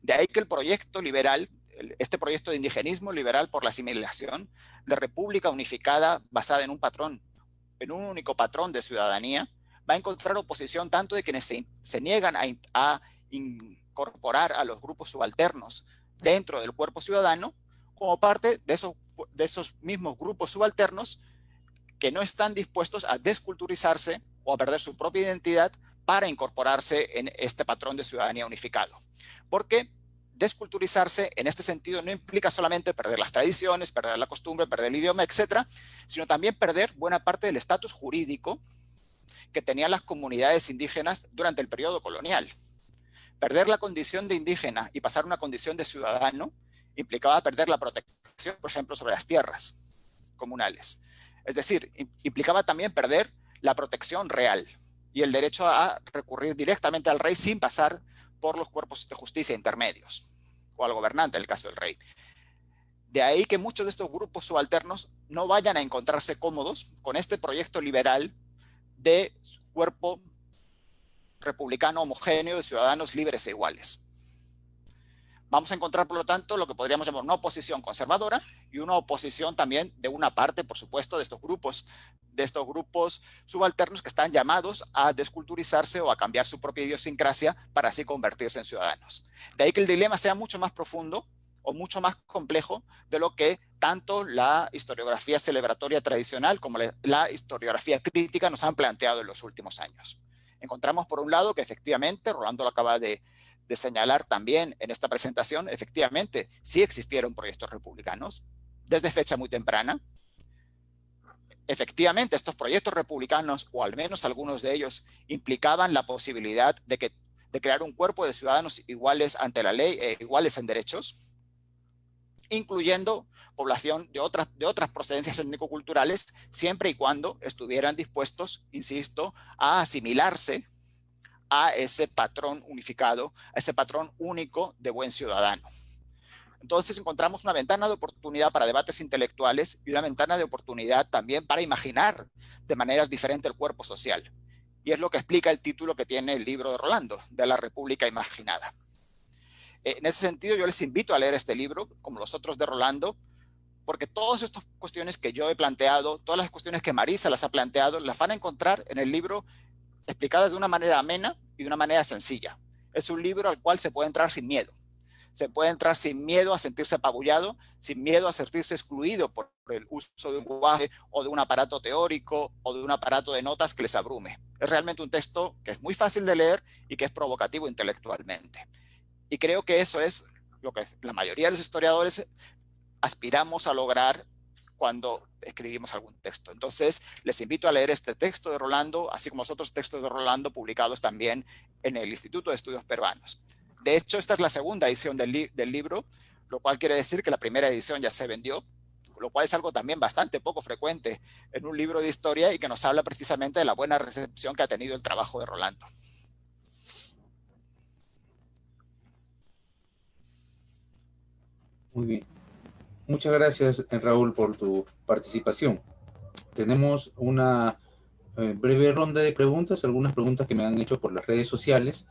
De ahí que el proyecto liberal, este proyecto de indigenismo liberal por la asimilación, de república unificada basada en un único patrón de ciudadanía, va a encontrar oposición tanto de quienes se niegan a incorporar a los grupos subalternos dentro del cuerpo ciudadano como parte de esos mismos grupos subalternos que no están dispuestos a desculturizarse o a perder su propia identidad para incorporarse en este patrón de ciudadanía unificado. Porque desculturizarse en este sentido no implica solamente perder las tradiciones, perder la costumbre, perder el idioma, etcétera, sino también perder buena parte del estatus jurídico que tenían las comunidades indígenas durante el periodo colonial. Perder la condición de indígena y pasar a una condición de ciudadano implicaba perder la protección, por ejemplo, sobre las tierras comunales. Es decir, implicaba también perder la protección real y el derecho a recurrir directamente al rey sin pasar por los cuerpos de justicia intermedios o al gobernante, en el caso del rey. De ahí que muchos de estos grupos subalternos no vayan a encontrarse cómodos con este proyecto liberal de cuerpo republicano homogéneo de ciudadanos libres e iguales. Vamos a encontrar, por lo tanto, lo que podríamos llamar una oposición conservadora y una oposición también de una parte, por supuesto, de estos grupos subalternos que están llamados a desculturizarse o a cambiar su propia idiosincrasia para así convertirse en ciudadanos. De ahí que el dilema sea mucho más profundo o mucho más complejo de lo que tanto la historiografía celebratoria tradicional como la historiografía crítica nos han planteado en los últimos años. Encontramos, por un lado, que efectivamente, Rolando lo acaba de señalar también en esta presentación, efectivamente, sí existieron proyectos republicanos desde fecha muy temprana. Efectivamente, estos proyectos republicanos, o al menos algunos de ellos, implicaban la posibilidad de crear un cuerpo de ciudadanos iguales ante la ley e iguales en derechos, incluyendo población de otras procedencias étnico-culturales, siempre y cuando estuvieran dispuestos, insisto, a asimilarse a ese patrón unificado, a ese patrón único de buen ciudadano. Entonces encontramos una ventana de oportunidad para debates intelectuales y una ventana de oportunidad también para imaginar de maneras diferentes el cuerpo social. Y es lo que explica el título que tiene el libro de Rolando, de la República Imaginada. En ese sentido, yo les invito a leer este libro, como los otros de Rolando, porque todas estas cuestiones que yo he planteado, todas las cuestiones que Marisa las ha planteado, las van a encontrar en el libro explicadas de una manera amena y de una manera sencilla. Es un libro al cual se puede entrar sin miedo. Se puede entrar sin miedo a sentirse apabullado, sin miedo a sentirse excluido por el uso de un lenguaje o de un aparato teórico o de un aparato de notas que les abrume. Es realmente un texto que es muy fácil de leer y que es provocativo intelectualmente. Y creo que eso es lo que la mayoría de los historiadores aspiramos a lograr cuando escribimos algún texto. Entonces, les invito a leer este texto de Rolando, así como los otros textos de Rolando publicados también en el Instituto de Estudios Peruanos. De hecho, esta es la segunda edición del libro, lo cual quiere decir que la primera edición ya se vendió, lo cual es algo también bastante poco frecuente en un libro de historia y que nos habla precisamente de la buena recepción que ha tenido el trabajo de Rolando. Muy bien. Muchas gracias, Raúl, por tu participación. Tenemos una breve ronda de preguntas, algunas preguntas que me han hecho por las redes sociales.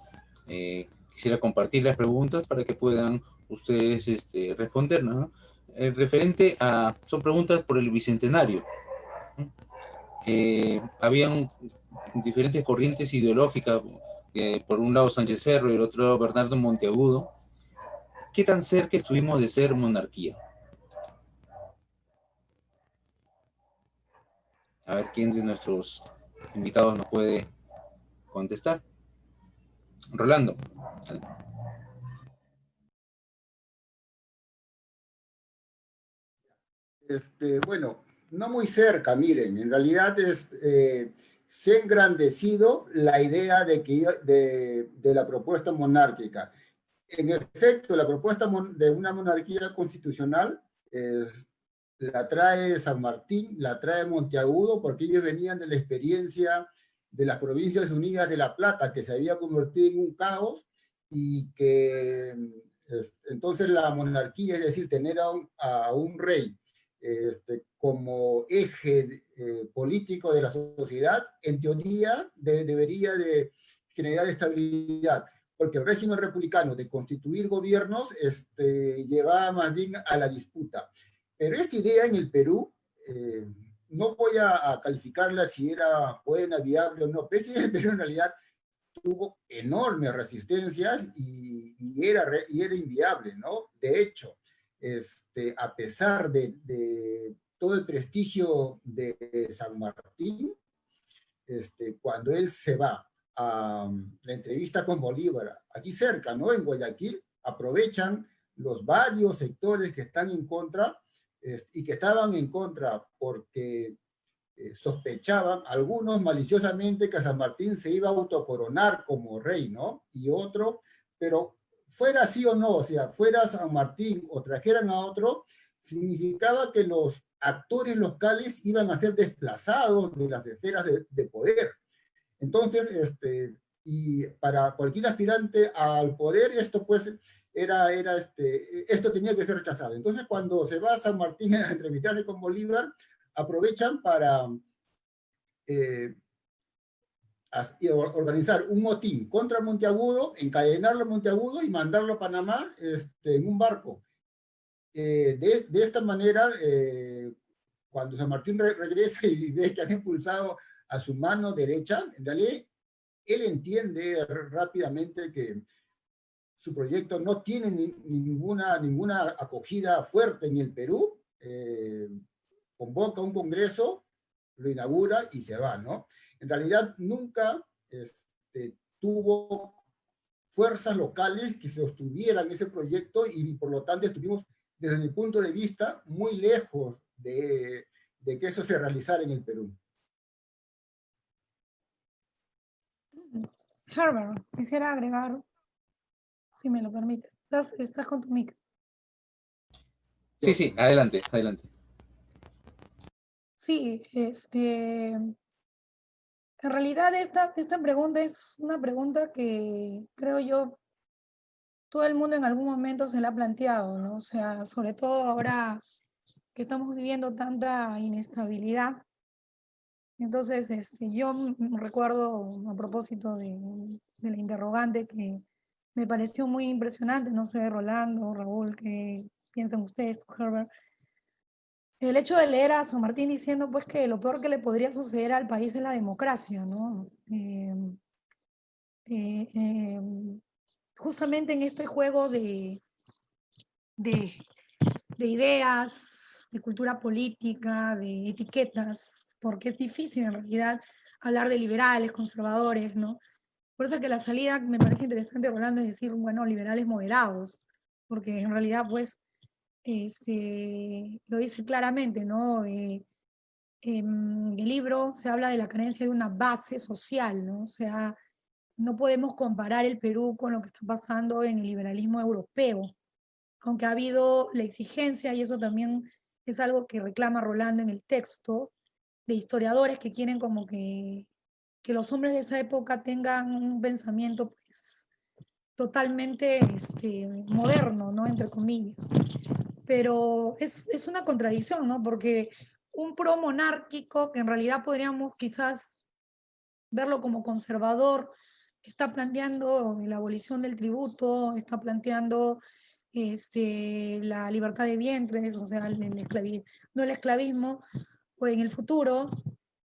Quisiera compartir las preguntas para que puedan ustedes respondernos, ¿no? Referente a, son preguntas por el Bicentenario. Habían diferentes corrientes ideológicas, por un lado Sánchez Cerro y el otro lado Bernardo Monteagudo. ¿Qué tan cerca estuvimos de ser monarquía? A ver quién de nuestros invitados nos puede contestar. Rolando. Bueno, no muy cerca, miren, en realidad se ha engrandecido la idea de la propuesta monárquica. En efecto, la propuesta de una monarquía constitucional la trae San Martín, la trae Monteagudo, porque ellos venían de la experiencia de las Provincias Unidas de La Plata, que se había convertido en un caos, y que entonces la monarquía, es decir, tener a un rey como eje político de la sociedad, en teoría debería de generar estabilidad, porque el régimen republicano de constituir gobiernos llevaba más bien a la disputa. Pero esta idea en el Perú, no voy a calificarla si era buena, viable o no, pero esta idea en el Perú en realidad tuvo enormes resistencias y era inviable, ¿no? De hecho, a pesar de todo el prestigio de San Martín, cuando él se va a la entrevista con Bolívar, aquí cerca, ¿no? En Guayaquil, aprovechan los varios sectores que están en contra y que estaban en contra porque sospechaban, algunos maliciosamente, que San Martín se iba a autocoronar como rey, ¿no? Y otro, pero fuera así o no, o sea, fuera San Martín o trajeran a otro, significaba que los actores locales iban a ser desplazados de las esferas de poder. Entonces, y para cualquier aspirante al poder, esto pues esto tenía que ser rechazado. Entonces, cuando se va a San Martín a entrevistarse con Bolívar, aprovechan para organizar un motín contra Monteagudo, encadenarlo a Monteagudo y mandarlo a Panamá en un barco. De esta manera, cuando San Martín regresa y ve que han impulsado a su mano derecha, en realidad él entiende rápidamente que su proyecto no tiene ninguna acogida fuerte en el Perú, convoca un congreso, lo inaugura y se va, ¿no? En realidad nunca tuvo fuerzas locales que sostuvieran ese proyecto y por lo tanto estuvimos, desde mi punto de vista, muy lejos de que eso se realizara en el Perú. Herbert, quisiera agregar, si me lo permites. Estás con tu micro. Sí, adelante, adelante. Sí, en realidad esta pregunta es una pregunta que creo yo todo el mundo en algún momento se la ha planteado, ¿no? O sea, sobre todo ahora que estamos viviendo tanta inestabilidad. Entonces, yo recuerdo a propósito de la interrogante que me pareció muy impresionante, no sé, Rolando, Raúl, ¿qué piensan ustedes, Herbert? El hecho de leer a San Martín diciendo pues que lo peor que le podría suceder al país es la democracia, ¿no? Justamente en este juego de ideas, de cultura política, de etiquetas, porque es difícil en realidad hablar de liberales, conservadores, ¿no? Por eso que la salida me parece interesante, Rolando, es decir, bueno, liberales moderados, porque en realidad pues lo dice claramente, ¿no? En el libro se habla de la carencia de una base social, ¿no? O sea, no podemos comparar el Perú con lo que está pasando en el liberalismo europeo, aunque ha habido la exigencia, y eso también es algo que reclama Rolando en el texto, de historiadores que quieren como que los hombres de esa época tengan un pensamiento pues totalmente moderno, ¿no? Entre comillas. Pero es una contradicción, ¿no? Porque un pro monárquico, que en realidad podríamos quizás verlo como conservador, está planteando la abolición del tributo, está planteando la libertad de vientres, o sea, no el esclavismo, o en el futuro,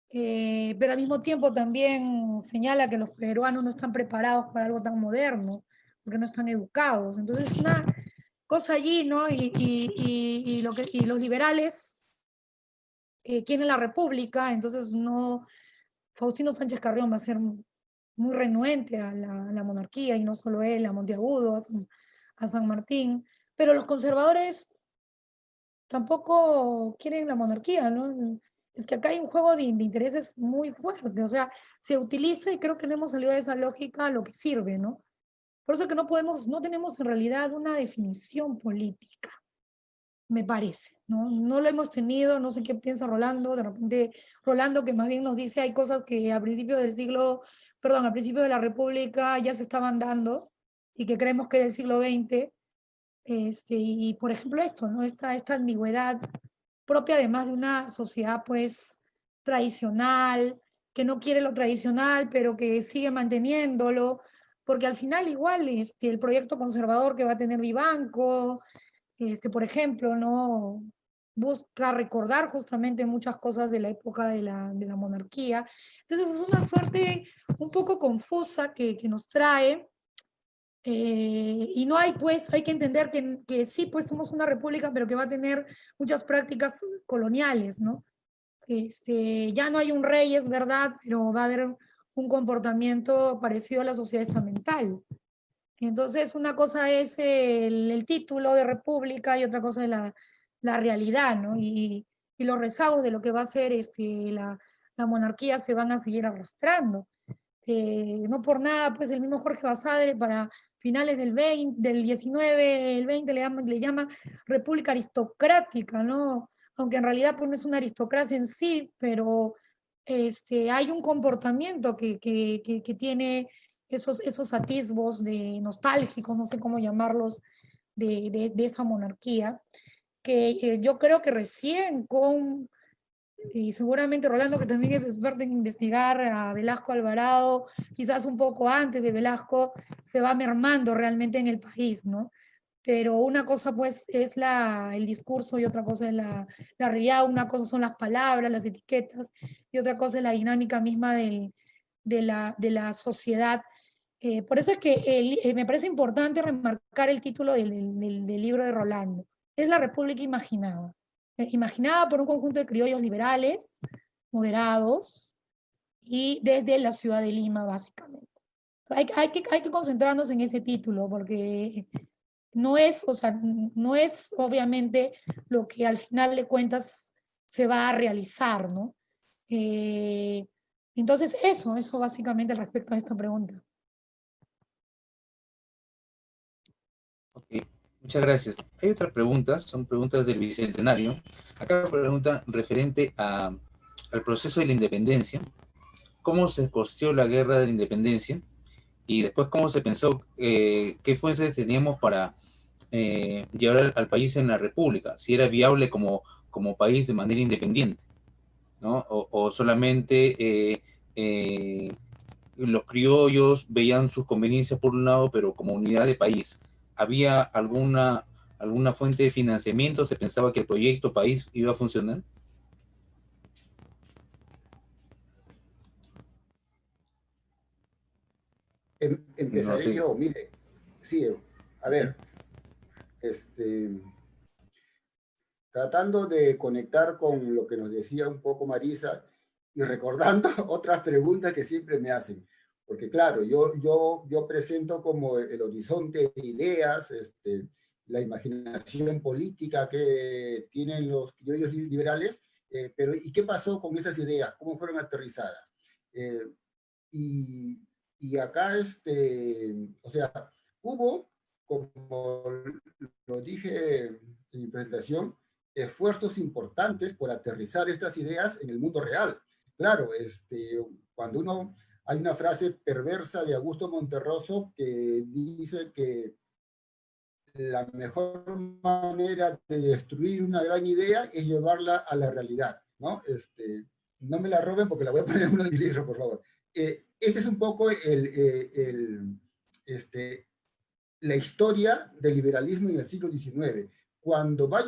pero al mismo tiempo también señala que los peruanos no están preparados para algo tan moderno, porque no están educados. Entonces, una cosa allí, ¿no? Y los liberales quieren la república, entonces no, Faustino Sánchez Carrión va a ser muy renuente a la monarquía, y no solo él, a Monteagudo, a San Martín, pero los conservadores tampoco quieren la monarquía, ¿no? Es que acá hay un juego de intereses muy fuerte, o sea, se utiliza, y creo que no hemos salido de esa lógica, a lo que sirve, ¿no? Por eso que no tenemos en realidad una definición política, me parece, ¿no? No lo hemos tenido, no sé qué piensa Rolando, de repente Rolando, que más bien nos dice hay cosas que a principio de la República ya se estaban dando y que creemos que del siglo XX, y por ejemplo esto, ¿no? Esta ambigüedad propia además de una sociedad pues tradicional, que no quiere lo tradicional, pero que sigue manteniéndolo, porque al final igual el proyecto conservador que va a tener Vivanco, por ejemplo, ¿no? busca recordar justamente muchas cosas de la época de la monarquía. Entonces es una suerte un poco confusa que nos trae. Y no hay, pues, hay que entender que sí, pues somos una república, pero que va a tener muchas prácticas coloniales, ¿no? Ya no hay un rey, es verdad, pero va a haber un comportamiento parecido a la sociedad estamental. Entonces, una cosa es el título de república y otra cosa es la realidad, ¿no? Y los rezagos de lo que va a ser la monarquía se van a seguir arrastrando. No por nada, pues el mismo Jorge Basadre para finales del 19, el 20 le llama república aristocrática, ¿no? Aunque en realidad pues no es una aristocracia en sí, pero hay un comportamiento que tiene esos atisbos de nostálgicos, no sé cómo llamarlos, de esa monarquía, que yo creo que recién y seguramente Rolando, que también es experto en investigar a Velasco Alvarado, quizás un poco antes de Velasco, se va mermando realmente en el país, ¿no? Pero una cosa pues es el discurso y otra cosa es la realidad, una cosa son las palabras, las etiquetas, y otra cosa es la dinámica misma de la sociedad. Por eso es que me parece importante remarcar el título del libro de Rolando. Es la República Imaginada. Imaginada por un conjunto de criollos liberales, moderados, y desde la ciudad de Lima, básicamente. Hay que concentrarnos en ese título, porque no es, o sea, no es obviamente lo que al final de cuentas se va a realizar, ¿no? Entonces, eso básicamente respecto a esta pregunta. Ok, muchas gracias. Hay otras preguntas, son preguntas del Bicentenario. Acá la pregunta referente al proceso de la independencia. ¿Cómo se costeó la guerra de la independencia? Y después, ¿cómo se pensó qué fuerzas teníamos para llevar al país en la república? Si era viable como país de manera independiente, ¿no? O solamente los criollos veían sus conveniencias por un lado, pero como unidad de país. ¿Había alguna fuente de financiamiento? ¿Se pensaba que el proyecto país iba a funcionar? No Empezaré sé. yo, mire, sí, a ver, tratando de conectar con lo que nos decía un poco Marisa y recordando otras preguntas que siempre me hacen. Porque claro, yo presento como el horizonte de ideas, la imaginación política que tienen los criollos liberales, pero ¿y qué pasó con esas ideas? ¿Cómo fueron aterrizadas? Y, y acá, o sea, hubo, como lo dije en mi presentación, esfuerzos importantes por aterrizar estas ideas en el mundo real. Claro, cuando hay una frase perversa de Augusto Monterroso que dice que la mejor manera de destruir una gran idea es llevarla a la realidad, ¿no? No me la roben porque la voy a poner en uno de mis libros, por favor. Este es un poco la historia del liberalismo en el siglo XIX. Cuando va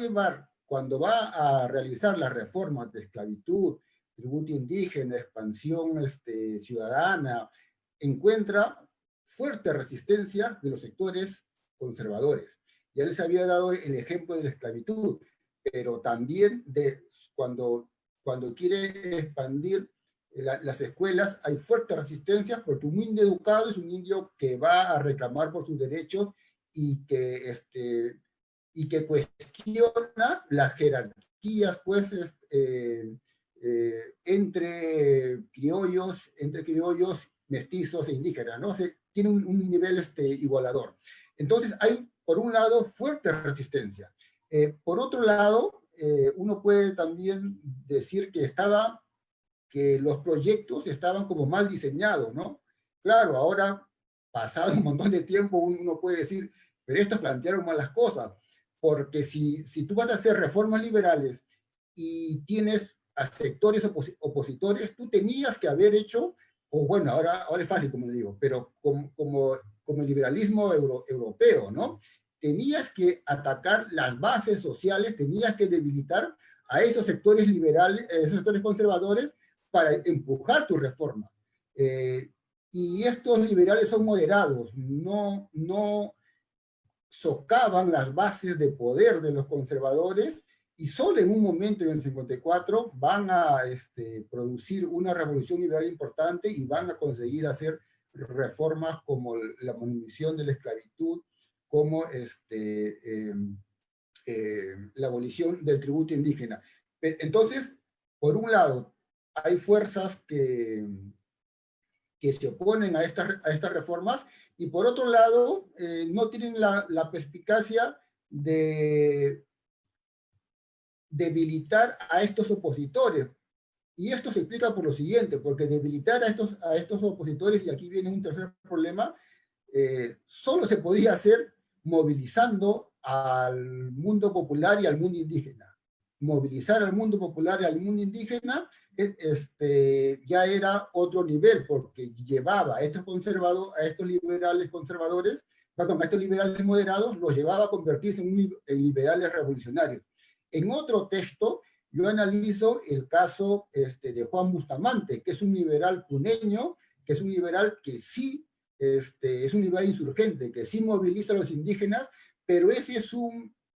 a realizar las reformas de esclavitud, tributo indígena, expansión ciudadana, encuentra fuerte resistencia de los sectores conservadores. Ya les había dado el ejemplo de la esclavitud, pero también cuando quiere expandir las escuelas, hay fuerte resistencia porque un indio educado es un indio que va a reclamar por sus derechos y que cuestiona las jerarquías, pues, entre criollos, mestizos e indígenas, ¿no? Tiene un nivel igualador. Entonces hay, por un lado, fuerte resistencia. Por otro lado, uno puede también decir que los proyectos estaban como mal diseñados, ¿no? Claro, ahora, pasado un montón de tiempo, uno puede decir, pero estos plantearon mal las cosas, porque si tú vas a hacer reformas liberales y tienes a sectores opositores, tú tenías que haber hecho, o bueno, ahora es fácil, como digo, pero como el liberalismo europeo, ¿no? tenías que atacar las bases sociales, tenías que debilitar a esos sectores liberales, esos sectores conservadores, para empujar tu reforma. Y estos liberales son moderados, no socavan las bases de poder de los conservadores, y solo en un momento, en el 54, van a producir una revolución liberal importante y van a conseguir hacer reformas como la abolición de la esclavitud, como la abolición del tributo indígena. Entonces, por un lado, hay fuerzas que se oponen a estas reformas, y por otro lado, no tienen la perspicacia de debilitar a estos opositores. Y esto se explica por lo siguiente, porque debilitar a estos opositores, y aquí viene un tercer problema, solo se podía hacer movilizando al mundo popular y al mundo indígena. Movilizar al mundo popular y al mundo indígena ya era otro nivel, porque llevaba a estos liberales conservadores, perdón, a estos liberales moderados, los llevaba a convertirse en liberales revolucionarios. En otro texto, yo analizo el caso de Juan Bustamante, que es un liberal puneño, que es un liberal que sí, es un liberal insurgente, que sí moviliza a los indígenas, pero ese es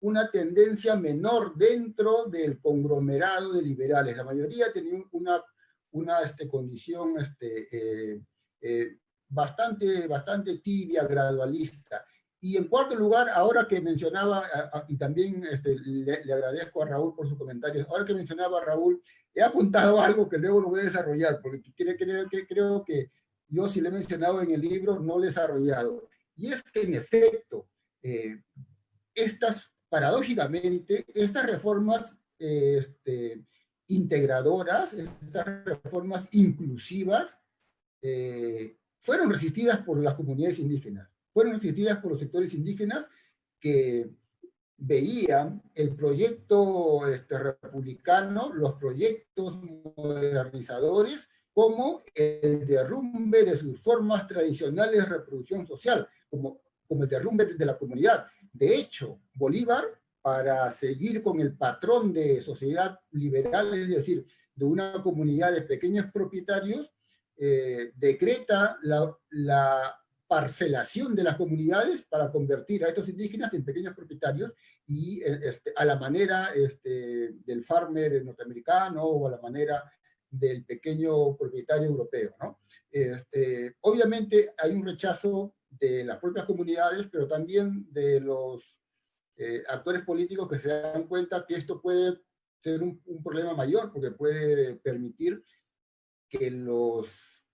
una tendencia menor dentro del conglomerado de liberales. La mayoría tenía una condición bastante tibia, gradualista. Y en cuarto lugar, ahora que mencionaba, y también le agradezco a Raúl por sus comentarios, ahora que mencionaba a Raúl, he apuntado algo que luego lo voy a desarrollar, porque creo que yo, si lo he mencionado en el libro, no lo he desarrollado. Y es que, en efecto, paradójicamente, estas reformas integradoras, estas reformas inclusivas, fueron resistidas por las comunidades indígenas, fueron resistidas por los sectores indígenas que veían el proyecto republicano, los proyectos modernizadores, como el derrumbe de sus formas tradicionales de reproducción social, como el derrumbe de la comunidad. De hecho, Bolívar, para seguir con el patrón de sociedad liberal, es decir, de una comunidad de pequeños propietarios, decreta la parcelación de las comunidades para convertir a estos indígenas en pequeños propietarios, y a la manera del farmer norteamericano, o a la manera del pequeño propietario europeo, ¿no? Obviamente hay un rechazo de las propias comunidades, pero también de los actores políticos, que se dan cuenta que esto puede ser un problema mayor, porque puede permitir que los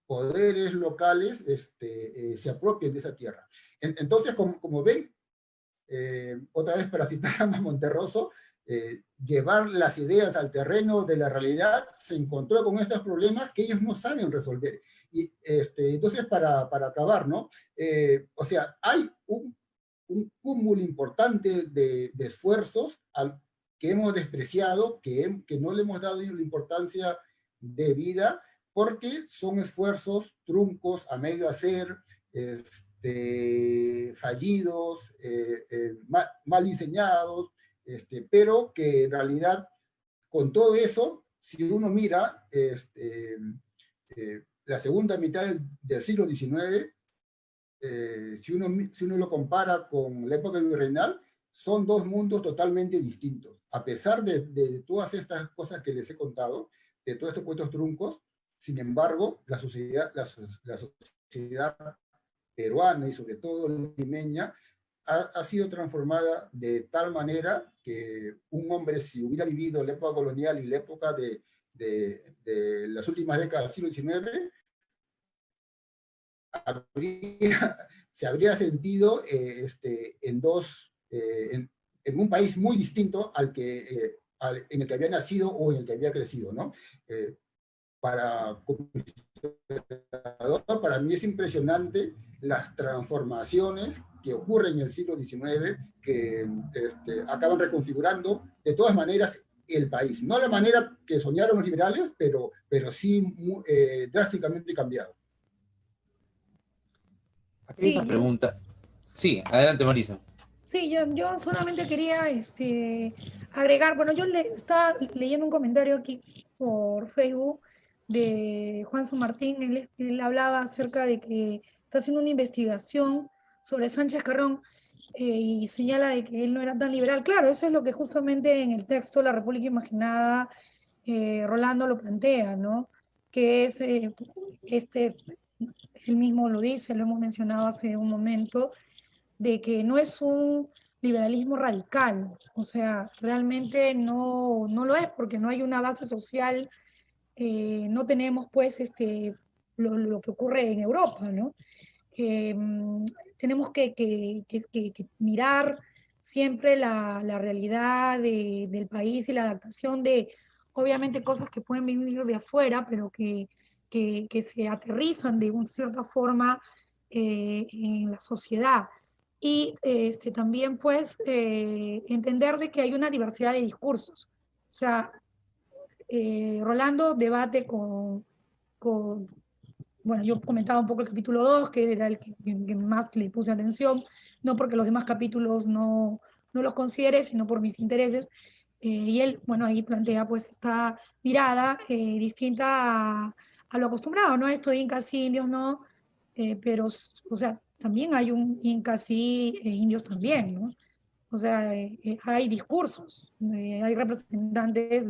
poderes locales se apropien de esa tierra. Entonces, como ven, otra vez para citar a Monterroso, llevar las ideas al terreno de la realidad, se encontró con estos problemas que ellos no saben resolver. Y entonces, para acabar, ¿no? O sea, hay un cúmulo importante de esfuerzos que hemos despreciado, que no le hemos dado la importancia debida, porque son esfuerzos truncos, a medio hacer, fallidos, mal diseñados, pero que en realidad, con todo eso, si uno mira la segunda mitad del siglo XIX, si uno lo compara con la época virreinal, son dos mundos totalmente distintos. A pesar de todas estas cosas que les he contado, de todos estos puestos truncos, sin embargo, la sociedad peruana, y sobre todo limeña, ha sido transformada de tal manera que un hombre, si hubiera vivido la época colonial y la época de las últimas décadas del siglo XIX, se habría sentido en un país muy distinto en el que había nacido o en el que había crecido, ¿no? Para mí es impresionante las transformaciones que ocurren en el siglo XIX, que acaban reconfigurando de todas maneras el país. No de la manera que soñaron los liberales, pero sí drásticamente cambiado. Aquí hay una pregunta. Sí, adelante, Marisa. Sí, yo solamente quería agregar, bueno, estaba leyendo un comentario aquí por Facebook de Juan San Martín. Él hablaba acerca de que está haciendo una investigación sobre Sánchez Carrón, y señala de que él no era tan liberal. Claro, eso es lo que justamente en el texto La República Imaginada Rolando lo plantea, ¿no? Que es, él mismo lo dice, lo hemos mencionado hace un momento, de que no es un liberalismo radical, o sea, realmente no lo es, porque no hay una base social, no tenemos pues lo que ocurre en Europa, ¿no? Eh, Tenemos que mirar siempre la realidad del país y la adaptación de, obviamente, cosas que pueden venir de afuera, pero que se aterrizan de una cierta forma en la sociedad. Y también, pues, entender de que hay una diversidad de discursos. O sea, Rolando debate con, bueno, yo comentaba un poco el capítulo 2, que era el que más le puse atención, no porque los demás capítulos no los considere, sino por mis intereses. Y él, bueno, ahí plantea pues esta mirada distinta a lo acostumbrado, ¿no? Esto de incas sí, indios no, pero, o sea, también hay un incas sí, indios también, ¿no? O sea, hay discursos, hay representantes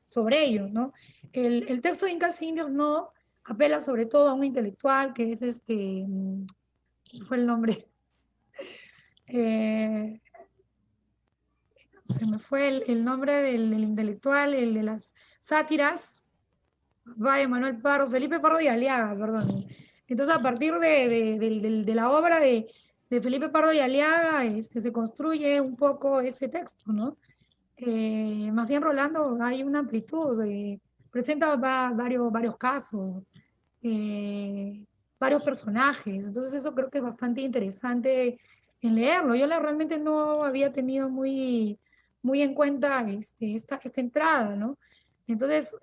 sobre ellos, ¿no? El texto de Incas Indios no apela sobre todo a un intelectual que es fue el nombre, eh, se me fue el nombre del intelectual, el de las sátiras, vaya Manuel Pardo, Felipe Pardo y Aliaga, perdón. Entonces, a partir de la obra de Felipe Pardo y Aliaga, se construye un poco ese texto, ¿no? Más bien Rolando hay una amplitud, presenta varios casos, eh, varios personajes, entonces eso creo que es bastante interesante en leerlo. Yo realmente no había tenido muy en cuenta esta entrada, ¿no? Entonces,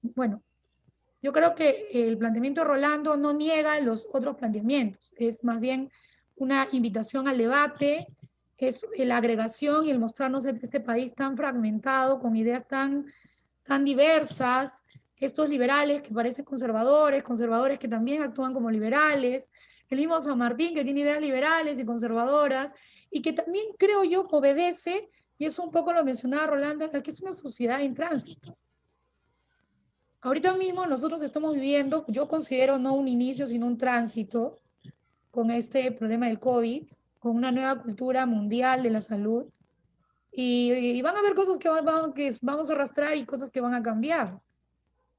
bueno, yo creo que el planteamiento de Rolando no niega los otros planteamientos, es más bien una invitación al debate, es la agregación y el mostrarnos este país tan fragmentado, con ideas tan diversas, estos liberales que parecen conservadores, conservadores que también actúan como liberales, el mismo San Martín que tiene ideas liberales y conservadoras, y que también creo yo obedece, y eso un poco lo mencionaba Rolando, que es una sociedad en tránsito. Ahorita mismo nosotros estamos viviendo, yo considero no un inicio, sino un tránsito con este problema del COVID, con una nueva cultura mundial de la salud, y van a haber cosas que vamos a arrastrar y cosas que van a cambiar.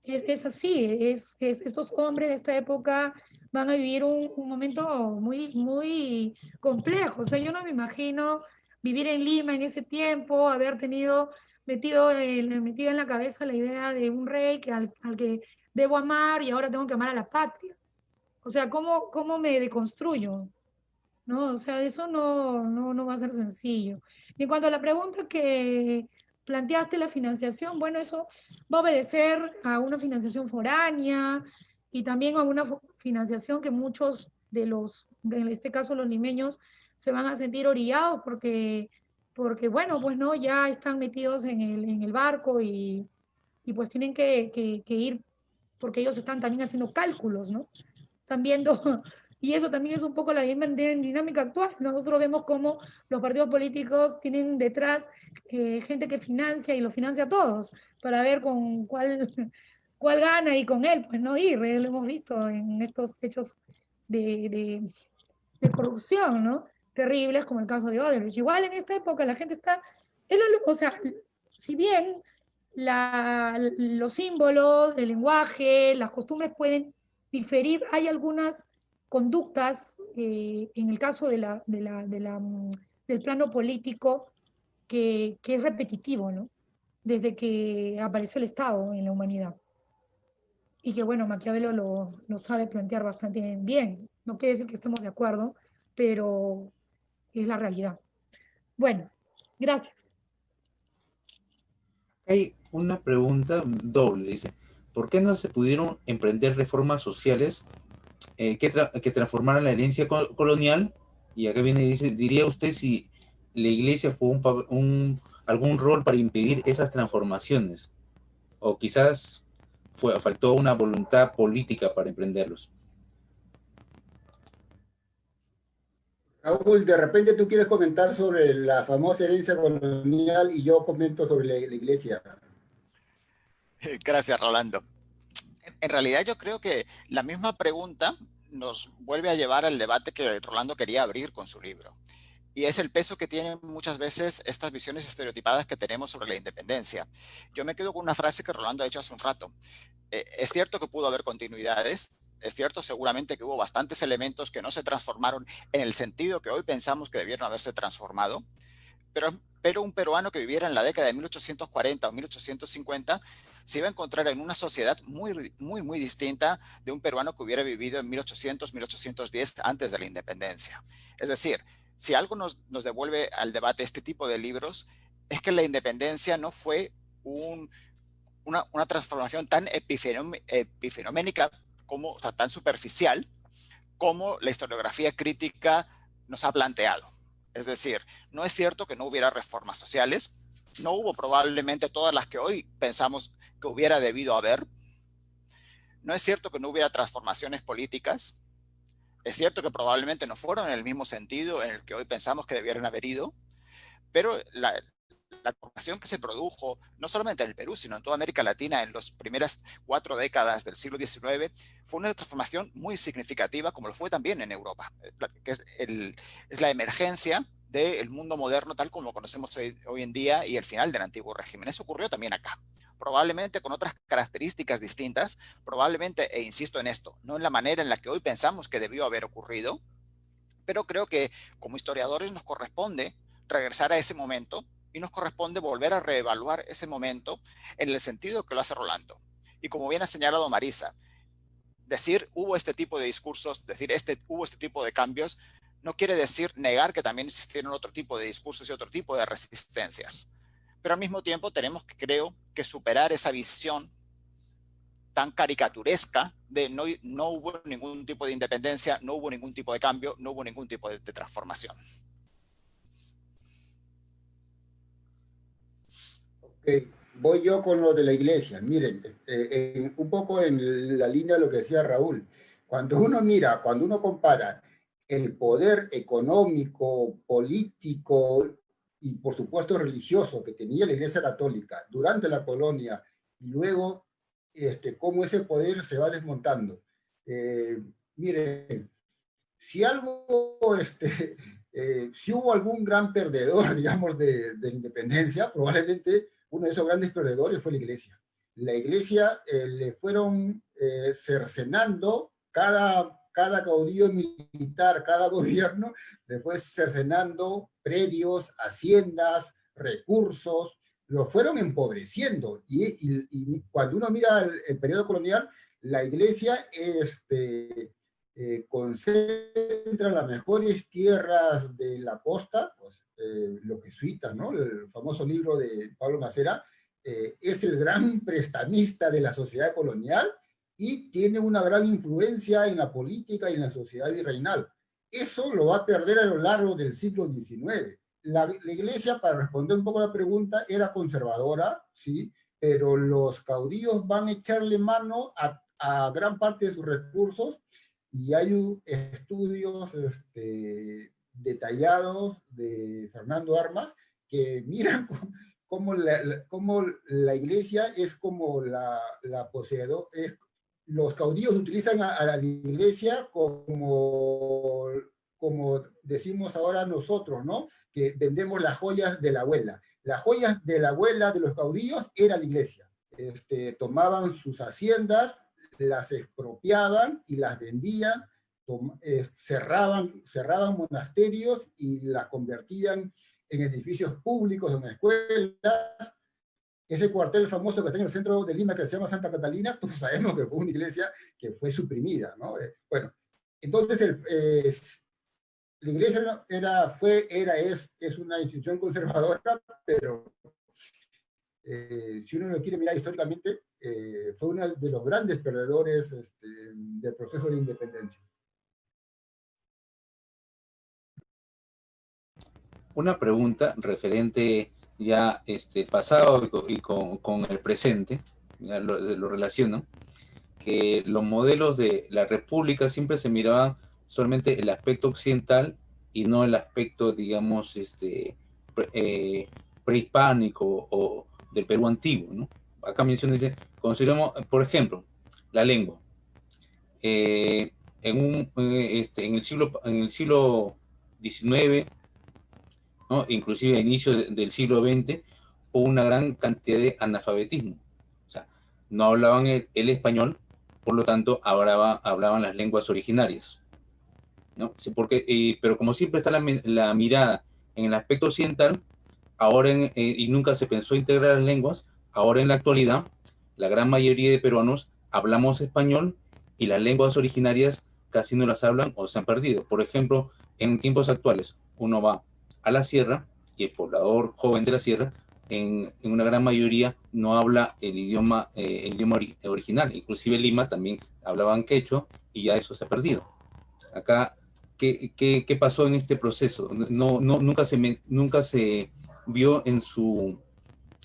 Es así, estos hombres de esta época van a vivir un momento muy complejo. O sea, yo no me imagino vivir en Lima en ese tiempo, haber tenido metida en la cabeza la idea de un rey al que debo amar y ahora tengo que amar a la patria. O sea, ¿cómo me deconstruyo? ¿No? O sea, eso no va a ser sencillo. Y en cuanto a la pregunta que planteaste, la financiación, bueno, eso va a obedecer a una financiación foránea y también a una financiación que muchos en este caso los limeños, se van a sentir orillados porque bueno, pues no, ya están metidos en el barco y pues tienen que ir porque ellos están también haciendo cálculos, ¿no? Están viendo, y eso también es un poco la dinámica actual. Nosotros vemos cómo los partidos políticos tienen detrás gente que financia y los financia a todos, para ver con cuál gana y con él, pues no ir. Lo hemos visto en estos hechos de corrupción, ¿no? Terribles, como el caso de Odebrecht. Igual en esta época la gente está, o sea, si bien los símbolos, el lenguaje, las costumbres pueden diferir, hay algunas conductas, en el caso del plano político, que es repetitivo, ¿no? Desde que apareció el Estado en la humanidad. Y que, bueno, Maquiavelo lo sabe plantear bastante bien. No quiere decir que estemos de acuerdo, pero es la realidad. Bueno, gracias. Hay una pregunta doble, dice, ¿por qué no se pudieron emprender reformas sociales que transformaran la herencia colonial Y acá viene y dice, ¿diría usted si la iglesia jugó algún rol para impedir esas transformaciones? O quizás faltó una voluntad política para emprenderlos. Raúl, de repente tú quieres comentar sobre la famosa herencia colonial y yo comento sobre la iglesia. Gracias, Rolando. En realidad yo creo que la misma pregunta nos vuelve a llevar al debate que Rolando quería abrir con su libro. Y es el peso que tienen muchas veces estas visiones estereotipadas que tenemos sobre la independencia. Yo me quedo con una frase que Rolando ha dicho hace un rato. Es cierto que pudo haber continuidades, es cierto seguramente que hubo bastantes elementos que no se transformaron en el sentido que hoy pensamos que debieron haberse transformado, pero un peruano que viviera en la década de 1840 o 1850 se iba a encontrar en una sociedad muy distinta de un peruano que hubiera vivido en 1800, 1810 antes de la independencia. Es decir, si algo nos devuelve al debate este tipo de libros, es que la independencia no fue una transformación tan epifenoménica, como, o sea, tan superficial, como la historiografía crítica nos ha planteado. Es decir, no es cierto que no hubiera reformas sociales, no hubo probablemente todas las que hoy pensamos que hubiera debido haber, no es cierto que no hubiera transformaciones políticas, es cierto que probablemente no fueron en el mismo sentido en el que hoy pensamos que debieran haber ido, pero la transformación que se produjo, no solamente en el Perú, sino en toda América Latina en las primeras 4 décadas del siglo XIX, fue una transformación muy significativa, como lo fue también en Europa, que es la emergencia del mundo moderno tal como lo conocemos hoy en día y el final del antiguo régimen. Eso ocurrió también acá, probablemente con otras características distintas, probablemente, e insisto en esto, no en la manera en la que hoy pensamos que debió haber ocurrido, pero creo que como historiadores nos corresponde regresar a ese momento y nos corresponde volver a reevaluar ese momento en el sentido que lo hace Rolando. Y como bien ha señalado Marisa, decir hubo este tipo de discursos, decir hubo este tipo de cambios, no quiere decir negar que también existieron otro tipo de discursos y otro tipo de resistencias. Pero al mismo tiempo tenemos, creo, que superar esa visión tan caricaturesca de no hubo ningún tipo de independencia, no hubo ningún tipo de cambio, no hubo ningún tipo de transformación. Okay. Voy yo con lo de la iglesia. Miren, un poco en la línea de lo que decía Raúl. Cuando uno compara el poder económico, político y por supuesto religioso que tenía la Iglesia Católica durante la colonia y luego cómo ese poder se va desmontando. Miren, si algo, si hubo algún gran perdedor, digamos, de la independencia, probablemente uno de esos grandes perdedores fue la iglesia. La iglesia le fueron cercenando cada caudillo militar, cada gobierno, le fue cercenando predios, haciendas, recursos, los fueron empobreciendo. Y cuando uno mira el periodo colonial, la iglesia concentra las mejores tierras de la costa, pues, los jesuitas, ¿no? El famoso libro de Pablo Macera, es el gran prestamista de la sociedad colonial y tiene una gran influencia en la política y en la sociedad virreinal. Eso lo va a perder a lo largo del siglo XIX. La iglesia, para responder un poco a la pregunta, era conservadora, sí, pero los caudillos van a echarle mano a gran parte de sus recursos y hay estudios detallados de Fernando Armas que miran cómo la iglesia es como la poseedora, los caudillos utilizan a la iglesia como decimos ahora nosotros, ¿no? Que vendemos las joyas de la abuela. Las joyas de la abuela de los caudillos era la iglesia. Tomaban sus haciendas, las expropiaban y las vendían, cerraban monasterios y las convertían en edificios públicos, en escuelas. Ese cuartel famoso que está en el centro de Lima, que se llama Santa Catalina, pues sabemos que fue una iglesia que fue suprimida, ¿no? Bueno, entonces la iglesia es una institución conservadora, pero si uno lo quiere mirar históricamente, fue uno de los grandes perdedores del proceso de independencia. una pregunta referente ya pasado con el presente, ya lo relaciono, que los modelos de la República siempre se miraban solamente el aspecto occidental y no el aspecto, digamos, prehispánico o del Perú antiguo, ¿no? Acá menciona, dice, consideramos, por ejemplo, la lengua. En el siglo XIX, ¿no? Inclusive a inicios del siglo XX, hubo una gran cantidad de analfabetismo. O sea, no hablaban el español, por lo tanto, hablaban las lenguas originarias, ¿no? Sí, pero como siempre está la mirada en el aspecto occidental, ahora y nunca se pensó integrar las lenguas, ahora en la actualidad, la gran mayoría de peruanos hablamos español y las lenguas originarias casi no las hablan o se han perdido. Por ejemplo, en tiempos actuales, uno va a la sierra y el poblador joven de la sierra, en una gran mayoría, no habla el idioma original. Inclusive en Lima también hablaban quechua y ya eso se ha perdido. Acá, ¿qué pasó en este proceso? Nunca se vio en su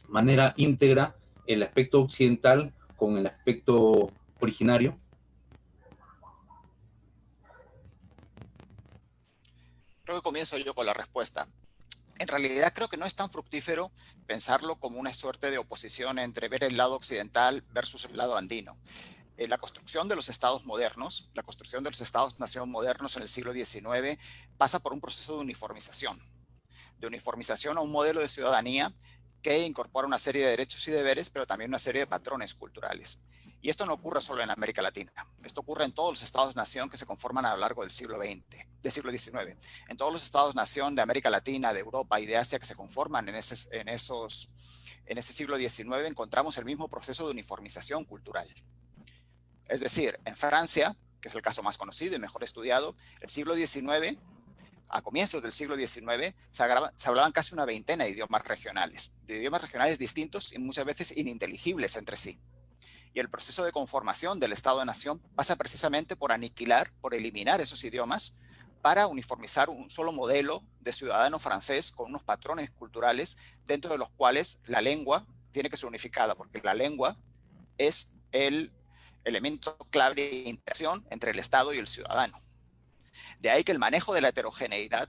manera íntegra el aspecto occidental con el aspecto originario. Creo que comienzo yo con la respuesta. En realidad creo que no es tan fructífero pensarlo como una suerte de oposición entre ver el lado occidental versus el lado andino. La construcción de los estados modernos, la construcción de los estados-nación modernos en el siglo XIX pasa por un proceso de uniformización a un modelo de ciudadanía que incorpora una serie de derechos y deberes, pero también una serie de patrones culturales. Y esto no ocurre solo en América Latina. Esto ocurre en todos los estados-nación que se conforman a lo largo del siglo XIX. En todos los estados-nación de América Latina, de Europa y de Asia que se conforman en ese siglo XIX, encontramos el mismo proceso de uniformización cultural. Es decir, en Francia, que es el caso más conocido y mejor estudiado, el siglo XIX, a comienzos del siglo XIX, se hablaban casi una veintena de idiomas regionales distintos y muchas veces ininteligibles entre sí. Y el proceso de conformación del Estado-Nación pasa precisamente por eliminar esos idiomas para uniformizar un solo modelo de ciudadano francés con unos patrones culturales dentro de los cuales la lengua tiene que ser unificada, porque la lengua es el elemento clave de interacción entre el Estado y el ciudadano. De ahí que el manejo de la heterogeneidad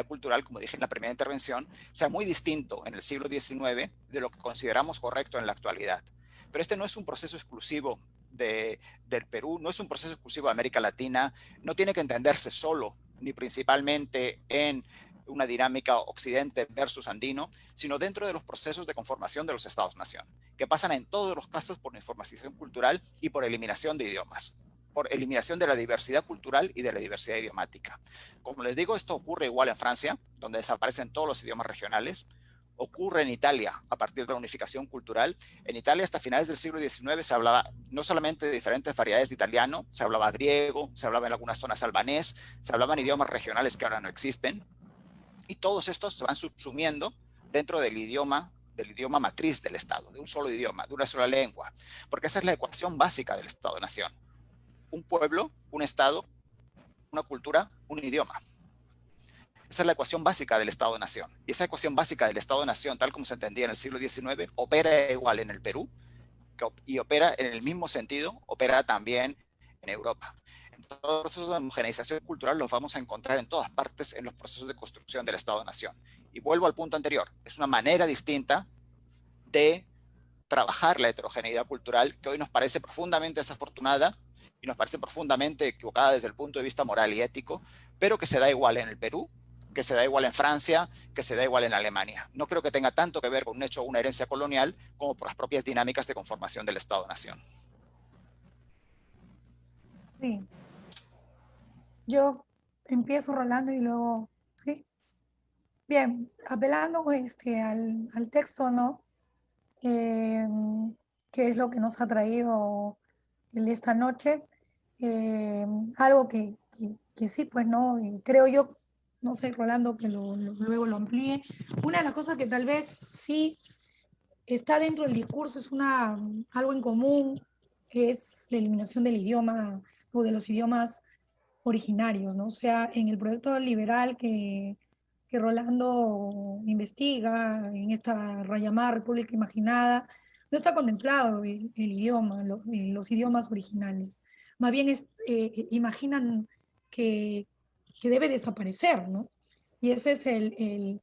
cultural, como dije en la primera intervención, sea muy distinto en el siglo XIX de lo que consideramos correcto en la actualidad. Pero este no es un proceso exclusivo del Perú, no es un proceso exclusivo de América Latina, no tiene que entenderse solo ni principalmente en una dinámica occidente versus andino, sino dentro de los procesos de conformación de los estados-nación, que pasan en todos los casos por información cultural y por eliminación de idiomas, por eliminación de la diversidad cultural y de la diversidad idiomática. Como les digo, esto ocurre igual en Francia, donde desaparecen todos los idiomas regionales. Ocurre en Italia a partir de la unificación cultural. En Italia hasta finales del siglo XIX se hablaba no solamente de diferentes variedades de italiano, se hablaba griego, se hablaba en algunas zonas albanés, se hablaban idiomas regionales que ahora no existen. Y todos estos se van subsumiendo dentro del idioma matriz del Estado, de un solo idioma, de una sola lengua, porque esa es la ecuación básica del Estado-Nación. Un pueblo, un Estado, una cultura, un idioma. Esa es la ecuación básica del Estado-Nación. Y esa ecuación básica del Estado-Nación, tal como se entendía en el siglo XIX, opera igual en el Perú y opera en el mismo sentido, opera también en Europa. Todos los procesos de homogeneización cultural los vamos a encontrar en todas partes en los procesos de construcción del Estado-Nación. Y vuelvo al punto anterior, es una manera distinta de trabajar la heterogeneidad cultural que hoy nos parece profundamente desafortunada y nos parece profundamente equivocada desde el punto de vista moral y ético, pero que se da igual en el Perú, que se da igual en Francia, que se da igual en Alemania. No creo que tenga tanto que ver con un hecho o una herencia colonial como por las propias dinámicas de conformación del Estado-Nación. Sí. Yo empiezo, Rolando, y luego, ¿sí? Bien, apelando al texto, ¿no? Que es lo que nos ha traído el de esta noche. Algo que sí, pues, ¿no? Creo yo, no sé, Rolando, que luego lo amplíe. Una de las cosas que tal vez sí está dentro del discurso, es algo en común, es la eliminación del idioma o de los idiomas originarios, ¿no? O sea, en el proyecto liberal que que Rolando investiga en esta llamada República Imaginada, no está contemplado el idioma, los idiomas originales. Más bien imaginan que debe desaparecer, ¿no? Y ese es el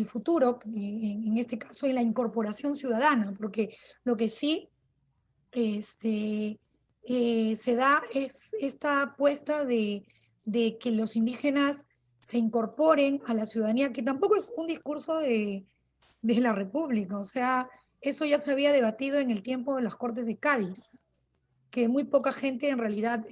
futuro, en este caso, en la incorporación ciudadana, porque lo que sí se da es esta apuesta de que los indígenas se incorporen a la ciudadanía, que tampoco es un discurso de la República, o sea, eso ya se había debatido en el tiempo de las Cortes de Cádiz, que muy poca gente en realidad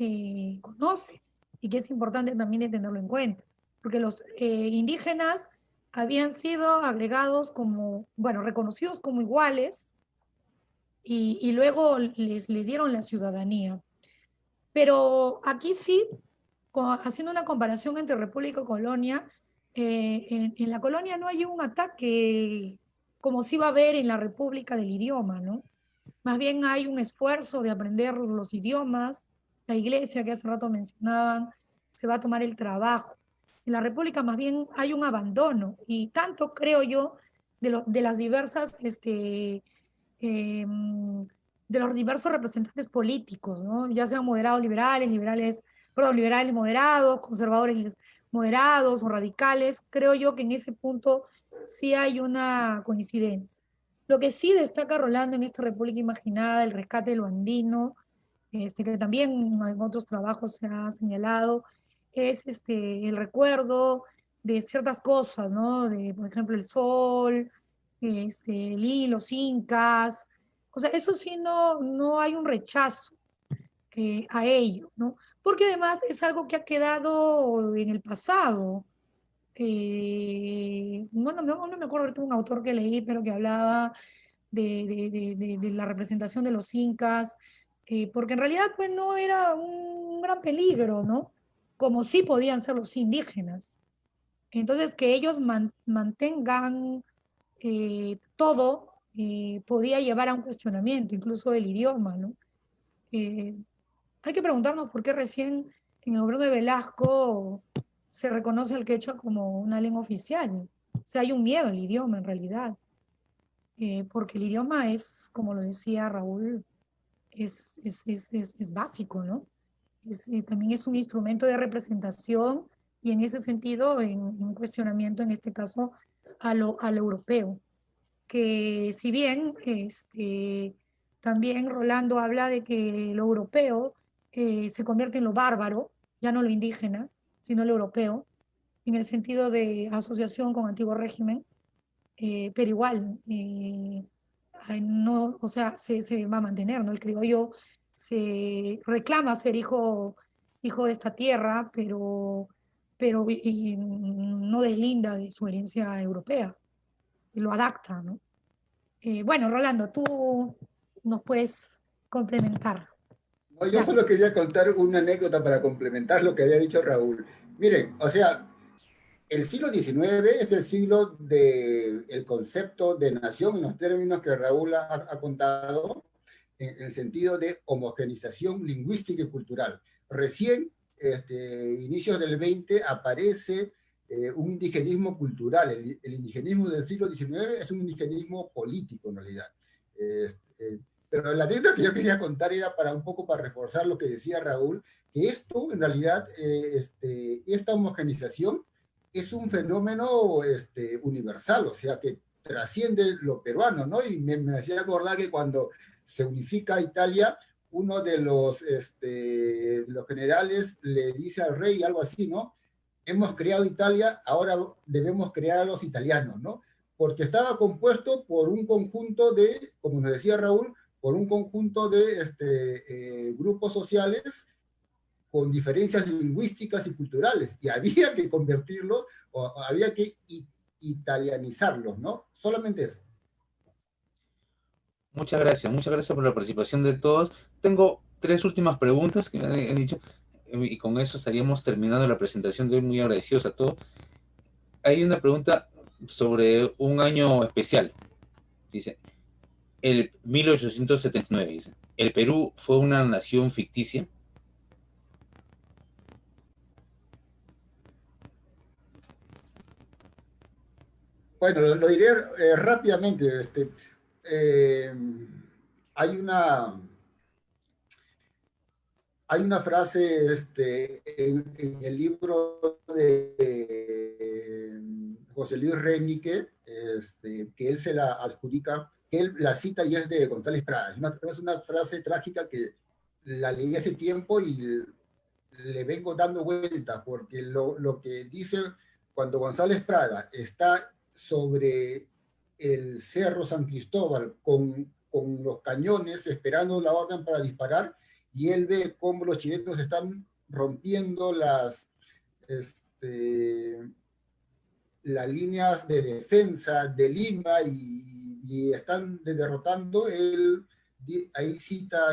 conoce, y que es importante también de tenerlo en cuenta, porque los indígenas habían sido agregados como, bueno, reconocidos como iguales, y luego les dieron la ciudadanía. Pero aquí sí, haciendo una comparación entre República y Colonia, en la Colonia no hay un ataque como sí va a haber en la República del idioma, ¿no? Más bien hay un esfuerzo de aprender los idiomas, la iglesia que hace rato mencionaban, se va a tomar el trabajo. En la República más bien hay un abandono, y tanto creo yo de las diversas de los diversos representantes políticos, ¿no? Ya sean moderados liberales, liberales moderados, conservadores moderados o radicales. Creo yo que en ese punto sí hay una coincidencia. Lo que sí destaca Rolando en esta República Imaginada, el rescate de lo andino, que también en otros trabajos se ha señalado, es el recuerdo de ciertas cosas, ¿no? De, por ejemplo, el sol, los incas. O sea, eso sí no hay un rechazo a ello, ¿no? Porque además es algo que ha quedado en el pasado. Bueno, no me acuerdo de un autor que leí, pero que hablaba de la representación de los incas, porque en realidad pues no era un gran peligro, ¿no? Como sí podían ser los indígenas. Entonces, que ellos mantengan todo podía llevar a un cuestionamiento, incluso del idioma, ¿no? Eh, Hay que preguntarnos por qué recién en el gobierno de Velasco se reconoce el quechua como una lengua oficial. O sea, hay un miedo al idioma en realidad, porque el idioma es, como lo decía Raúl, es básico, ¿no? También es un instrumento de representación, y en ese sentido, en cuestionamiento, en este caso, al europeo. Que si bien también Rolando habla de que lo europeo se convierte en lo bárbaro, ya no lo indígena, sino lo europeo, en el sentido de asociación con antiguo régimen, pero igual, no, o sea, se va a mantener, ¿no? El criollo se reclama ser hijo de esta tierra, pero no deslinda de su herencia europea, lo adapta, ¿no? Bueno, Rolando, tú nos puedes complementar. No, yo Gracias. solo quería contar una anécdota para complementar lo que había dicho Raúl. Miren, o sea, el siglo XIX es el siglo del concepto de nación en los términos que Raúl ha contado, en el sentido de homogeneización lingüística y cultural. Recién, inicios del 20, aparece un indigenismo cultural. El indigenismo del siglo XIX es un indigenismo político, en realidad. Pero la anécdota que yo quería contar era para un poco para reforzar lo que decía Raúl, que esto, en realidad, esta homogenización es un fenómeno universal, o sea, que trasciende lo peruano, ¿no? Y me hacía acordar que cuando se unifica Italia, uno de los generales le dice al rey algo así, ¿no? Hemos creado Italia, ahora debemos crear a los italianos, ¿no? Porque estaba compuesto por un conjunto de, como nos decía Raúl, por un conjunto de grupos sociales con diferencias lingüísticas y culturales, y había que convertirlos, o había que italianizarlos, ¿no? Solamente eso. Muchas gracias por la participación de todos. Tengo 3 últimas preguntas que me han dicho, y con eso estaríamos terminando la presentación de hoy. Muy agradecidos a todos. Hay una pregunta sobre un año especial. Dice, el 1879, dice, ¿el Perú fue una nación ficticia? Bueno, lo diré rápidamente. Eh, hay una, hay una frase en el libro de José Luis Reñique, que él se la adjudica, que él la cita y es de González Prada. Es una frase trágica que la leí hace tiempo y le vengo dando vueltas, porque lo que dice cuando González Prada está sobre el Cerro San Cristóbal con los cañones esperando la orden para disparar, y él ve cómo los chilenos están rompiendo las líneas de defensa de Lima y están derrotando. Él ahí cita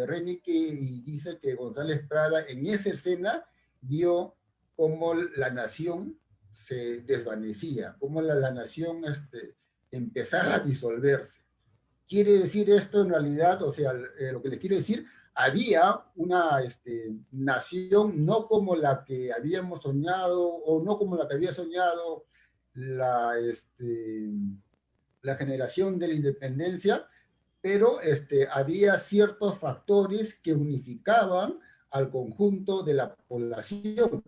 Reñique y dice que González Prada en esa escena vio cómo la nación se desvanecía, cómo la nación empezaba a disolverse. Quiere decir esto en realidad, o sea, lo que les quiero decir, había una nación no como la que habíamos soñado, o no como la que había soñado la, la generación de la independencia, pero había ciertos factores que unificaban al conjunto de la población,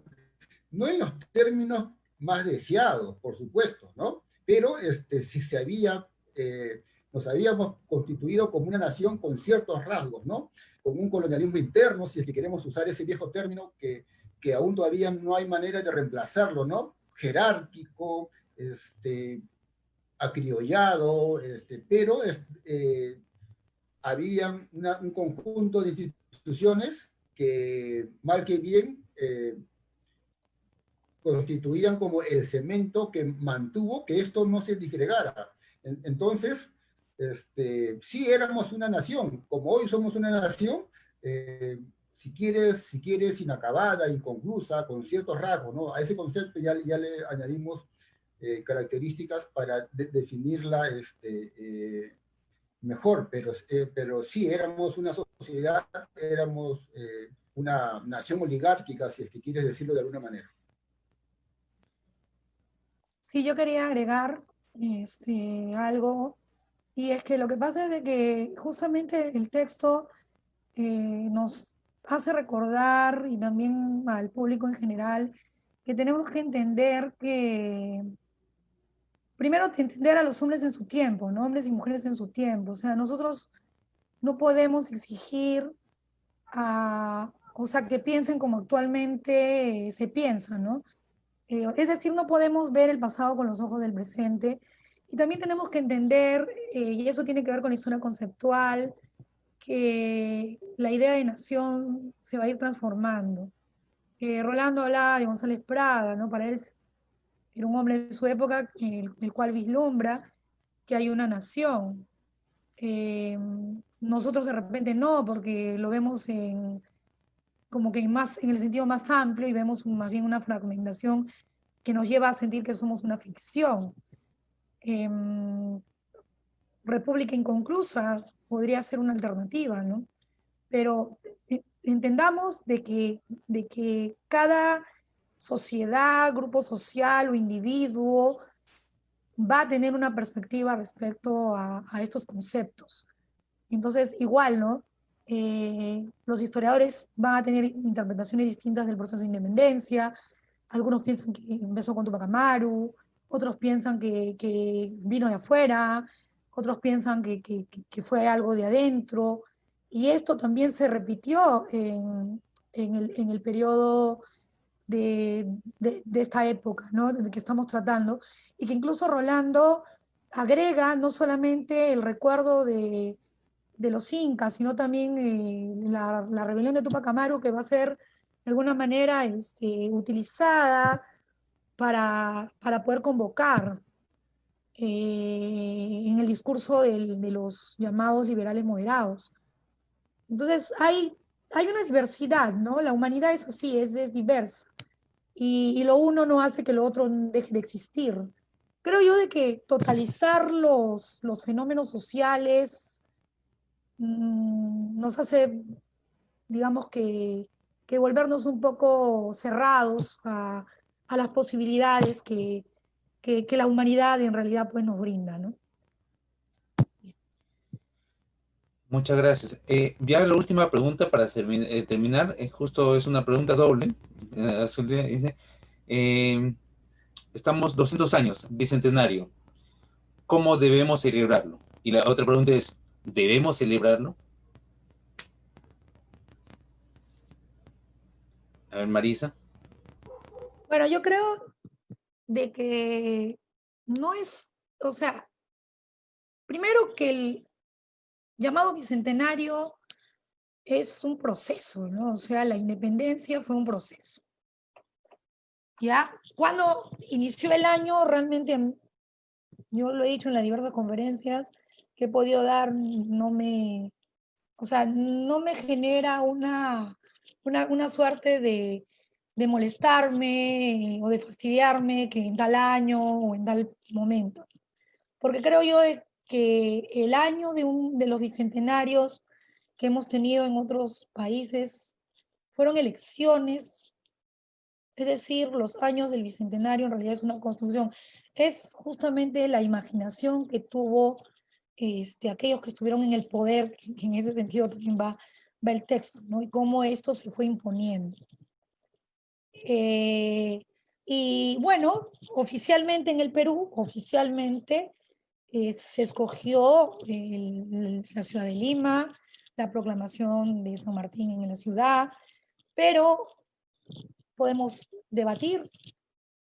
no en los términos más deseados, por supuesto, ¿no? Pero si se había, nos habíamos constituido como una nación con ciertos rasgos, ¿no? Con un colonialismo interno, si es que queremos usar ese viejo término que aún todavía no hay manera de reemplazarlo, ¿no? Jerárquico, acriollado, pero había un conjunto de instituciones que, mal que bien, constituían como el cemento que mantuvo que esto no se disgregara. Entonces, sí éramos una nación, como hoy somos una nación, si quieres, inacabada, inconclusa, con ciertos rasgos, ¿no? A ese concepto ya le añadimos características para definirla mejor, pero sí éramos una sociedad, éramos una nación oligárquica, si es que quieres decirlo de alguna manera. Sí, yo quería agregar algo, y es que lo que pasa es de que justamente el texto nos hace recordar, y también al público en general, que tenemos que entender que, primero, entender a los hombres en su tiempo, ¿no? Hombres y mujeres en su tiempo. O sea, nosotros no podemos exigir o sea, que piensen como actualmente se piensa, ¿no? Es decir, no podemos ver el pasado con los ojos del presente, y también tenemos que entender, y eso tiene que ver con la historia conceptual, que la idea de nación se va a ir transformando. Rolando hablaba de González Prada, ¿no? Para él era un hombre de su época, el cual vislumbra que hay una nación. Nosotros de repente no, porque lo vemos como que en el sentido más amplio, y vemos más bien una fragmentación que nos lleva a sentir que somos una ficción. República inconclusa podría ser una alternativa, ¿no? Pero entendamos de que cada sociedad, grupo social o individuo va a tener una perspectiva respecto a estos conceptos. Entonces, igual, ¿no? Los historiadores van a tener interpretaciones distintas del proceso de independencia. Algunos piensan que empezó con Tupac Amaru, otros piensan que vino de afuera, otros piensan que fue algo de adentro. Y esto también se repitió en el periodo de esta época, ¿no? De que estamos tratando, y que incluso Rolando agrega no solamente el recuerdo de los incas, sino también la rebelión de Tupac Amaru, que va a ser de alguna manera utilizada para poder convocar en el discurso de los llamados liberales moderados. Entonces hay una diversidad, ¿no? La humanidad es así, es diversa, y lo uno no hace que lo otro deje de existir. Creo yo de que totalizar los fenómenos sociales nos hace, digamos que volvernos un poco cerrados a las posibilidades que que la humanidad en realidad pues nos brinda, ¿no? Muchas gracias. Ya la última pregunta para terminar, justo es una pregunta doble. Eh, Estamos 200 años, bicentenario. ¿Cómo debemos celebrarlo? Y la otra pregunta es, ¿debemos celebrarlo? A ver, Marisa. Bueno, yo creo de que no es, o sea, primero que el llamado bicentenario es un proceso, ¿no? O sea, la independencia fue un proceso. ¿Ya? Cuando inició el año, realmente, yo lo he dicho en las diversas conferencias que he podido dar, o sea, no me genera una suerte de molestarme o de fastidiarme que en tal año o en tal momento. Porque creo yo que el año de los bicentenarios que hemos tenido en otros países fueron elecciones, es decir, los años del bicentenario en realidad es una construcción, es justamente la imaginación que tuvo aquellos que estuvieron en el poder, que en ese sentido también va el texto, ¿no? Y cómo esto se fue imponiendo. Y bueno, oficialmente en el Perú, oficialmente se escogió la ciudad de Lima, la proclamación de San Martín en la ciudad, pero podemos debatir,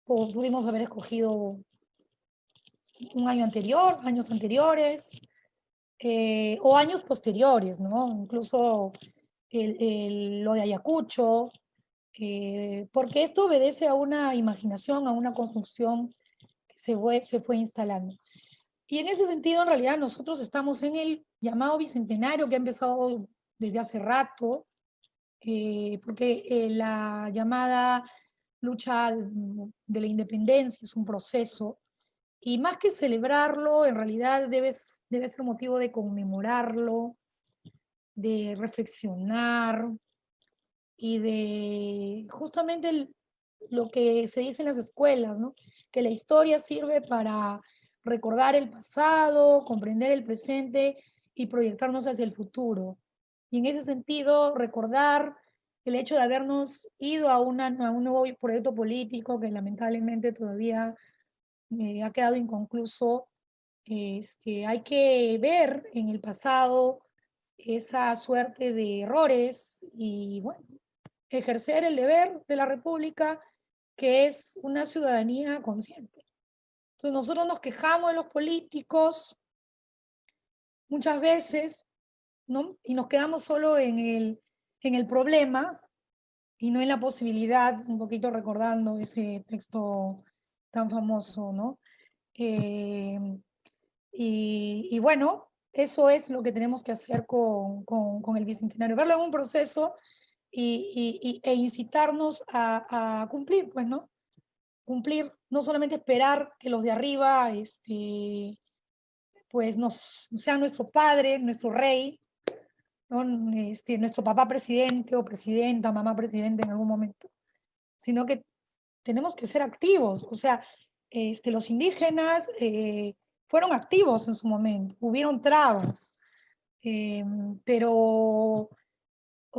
pudimos haber escogido un año anterior, años anteriores, o años posteriores, ¿no? Incluso lo de Ayacucho, porque esto obedece a una imaginación, a una construcción que se fue instalando. Y en ese sentido, en realidad, nosotros estamos en el llamado bicentenario que ha empezado desde hace rato, porque la llamada lucha de la independencia es un proceso, y más que celebrarlo, en realidad debe ser motivo de conmemorarlo, de reflexionar y de justamente lo que se dice en las escuelas, ¿no? Que la historia sirve para recordar el pasado, comprender el presente y proyectarnos hacia el futuro. Y en ese sentido, recordar el hecho de habernos ido a un nuevo proyecto político que lamentablemente todavía ha quedado inconcluso. Hay que ver en el pasado esa suerte de errores y, bueno, ejercer el deber de la República, que es una ciudadanía consciente. Entonces nosotros nos quejamos de los políticos muchas veces, ¿no? Y nos quedamos solo en el problema y no en la posibilidad, un poquito recordando ese texto tan famoso, ¿no? Y bueno, eso es lo que tenemos que hacer con el Bicentenario, verlo en un proceso e incitarnos a cumplir, pues, ¿no? Cumplir, no solamente esperar que los de arriba, pues, sean nuestro padre, nuestro rey, ¿no? Nuestro papá presidente o presidenta, mamá presidente en algún momento, sino que tenemos que ser activos, o sea, los indígenas fueron activos en su momento, hubieron trabas, pero, o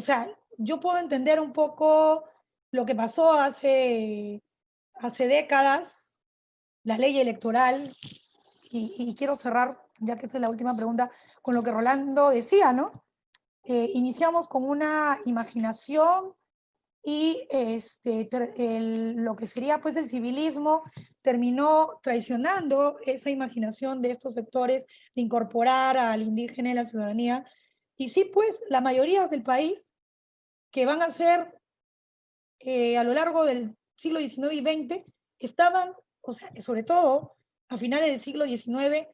sea, yo puedo entender un poco lo que pasó hace décadas, la ley electoral, y quiero cerrar, ya que esta es la última pregunta, con lo que Rolando decía, ¿no? Iniciamos con una imaginación y lo que sería pues el civilismo terminó traicionando esa imaginación de estos sectores de incorporar al indígena en la ciudadanía. Y sí, pues la mayoría del país que van a ser a lo largo del siglo XIX y XX estaban, o sea, sobre todo a finales del siglo XIX,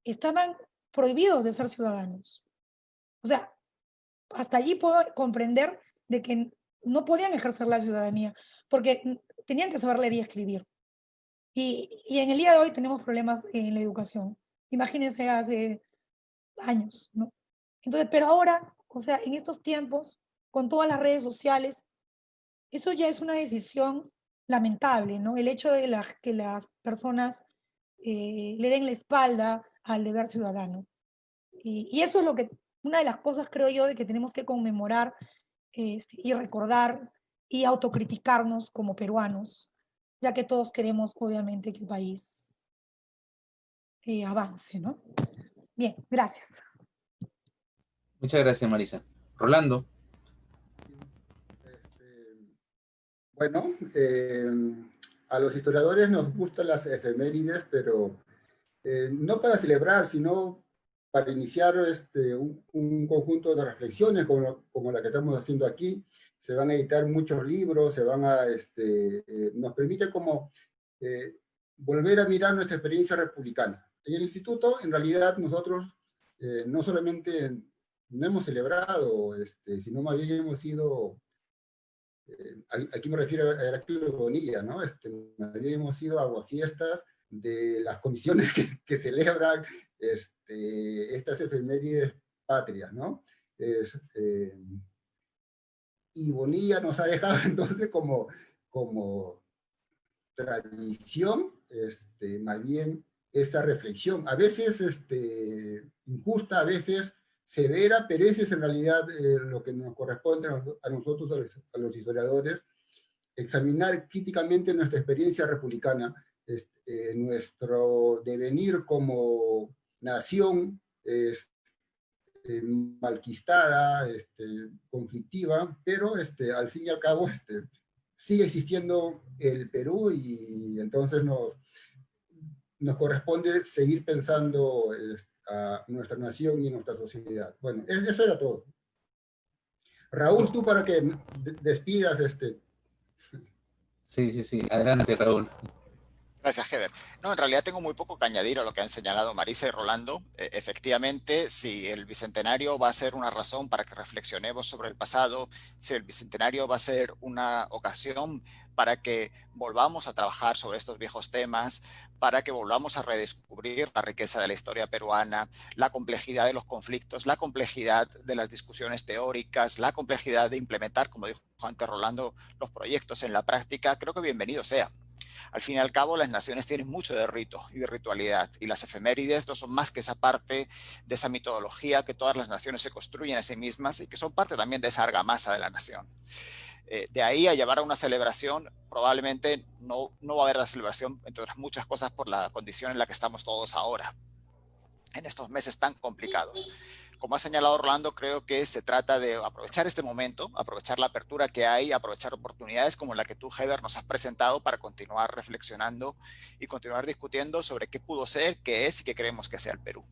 estaban prohibidos de ser ciudadanos. O sea, hasta allí puedo comprender de que no podían ejercer la ciudadanía, porque tenían que saber leer y escribir. Y en el día de hoy tenemos problemas en la educación. Imagínense hace años, ¿no? Entonces, pero ahora, o sea, en estos tiempos, con todas las redes sociales, eso ya es una decisión lamentable, ¿no? El hecho de que las personas le den la espalda al deber ciudadano. Y eso es lo que, una de las cosas, creo yo, de que tenemos que conmemorar y recordar y autocriticarnos como peruanos, ya que todos queremos, obviamente, que el país avance, ¿no? Bien, gracias. Muchas gracias, Marisa. Rolando. Bueno, a los historiadores nos gustan las efemérides, pero no para celebrar, sino para iniciar un conjunto de reflexiones como la que estamos haciendo aquí. Se van a editar muchos libros, nos permite como volver a mirar nuestra experiencia republicana. En el instituto, en realidad, nosotros no solamente no hemos celebrado, sino más bien hemos sido, aquí me refiero a Heraclio Bonilla, ¿no? Más bien hemos sido aguafiestas de las condiciones que celebran estas efemérides patrias, ¿no? Y Bonilla nos ha dejado entonces como tradición, más bien, esa reflexión, a veces injusta, a veces severa, pero ese es en realidad lo que nos corresponde a nosotros, a los historiadores, examinar críticamente nuestra experiencia republicana, nuestro devenir como nación malquistada, conflictiva, pero al fin y al cabo sigue existiendo el Perú y entonces nos corresponde seguir pensando a nuestra nación y nuestra sociedad. Bueno, eso era todo. Raúl, tú para que despidas Sí. Adelante, Raúl. Gracias, Heber. No, en realidad tengo muy poco que añadir a lo que han señalado Marisa y Rolando. Efectivamente, si el Bicentenario va a ser una razón para que reflexionemos sobre el pasado, si el Bicentenario va a ser una ocasión para que volvamos a trabajar sobre estos viejos temas, para que volvamos a redescubrir la riqueza de la historia peruana, la complejidad de los conflictos, la complejidad de las discusiones teóricas, la complejidad de implementar, como dijo antes Rolando, los proyectos en la práctica, creo que bienvenido sea. Al fin y al cabo, las naciones tienen mucho de rito y de ritualidad, y las efemérides no son más que esa parte de esa mitología que todas las naciones se construyen a sí mismas y que son parte también de esa argamasa de la nación. De ahí a llevar a una celebración, probablemente no va a haber la celebración, entre otras muchas cosas, por la condición en la que estamos todos ahora, en estos meses tan complicados. Como ha señalado Rolando, creo que se trata de aprovechar este momento, aprovechar la apertura que hay, aprovechar oportunidades como la que tú, Heber, nos has presentado para continuar reflexionando y continuar discutiendo sobre qué pudo ser, qué es y qué queremos que sea el Perú.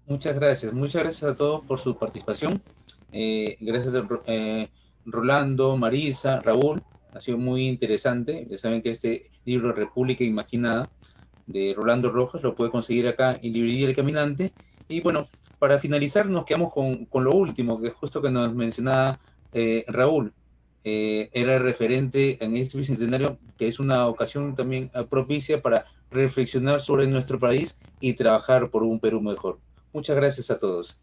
Muchas gracias a todos por su participación. Gracias a Rolando, Marisa, Raúl, ha sido muy interesante. Ya saben que este libro República Imaginada de Rolando Rojas lo puede conseguir acá en Librería El Caminante. Y bueno, para finalizar nos quedamos con lo último, que justo que nos mencionaba Raúl, era referente en este bicentenario, que es una ocasión también propicia para reflexionar sobre nuestro país y trabajar por un Perú mejor. Muchas gracias a todos.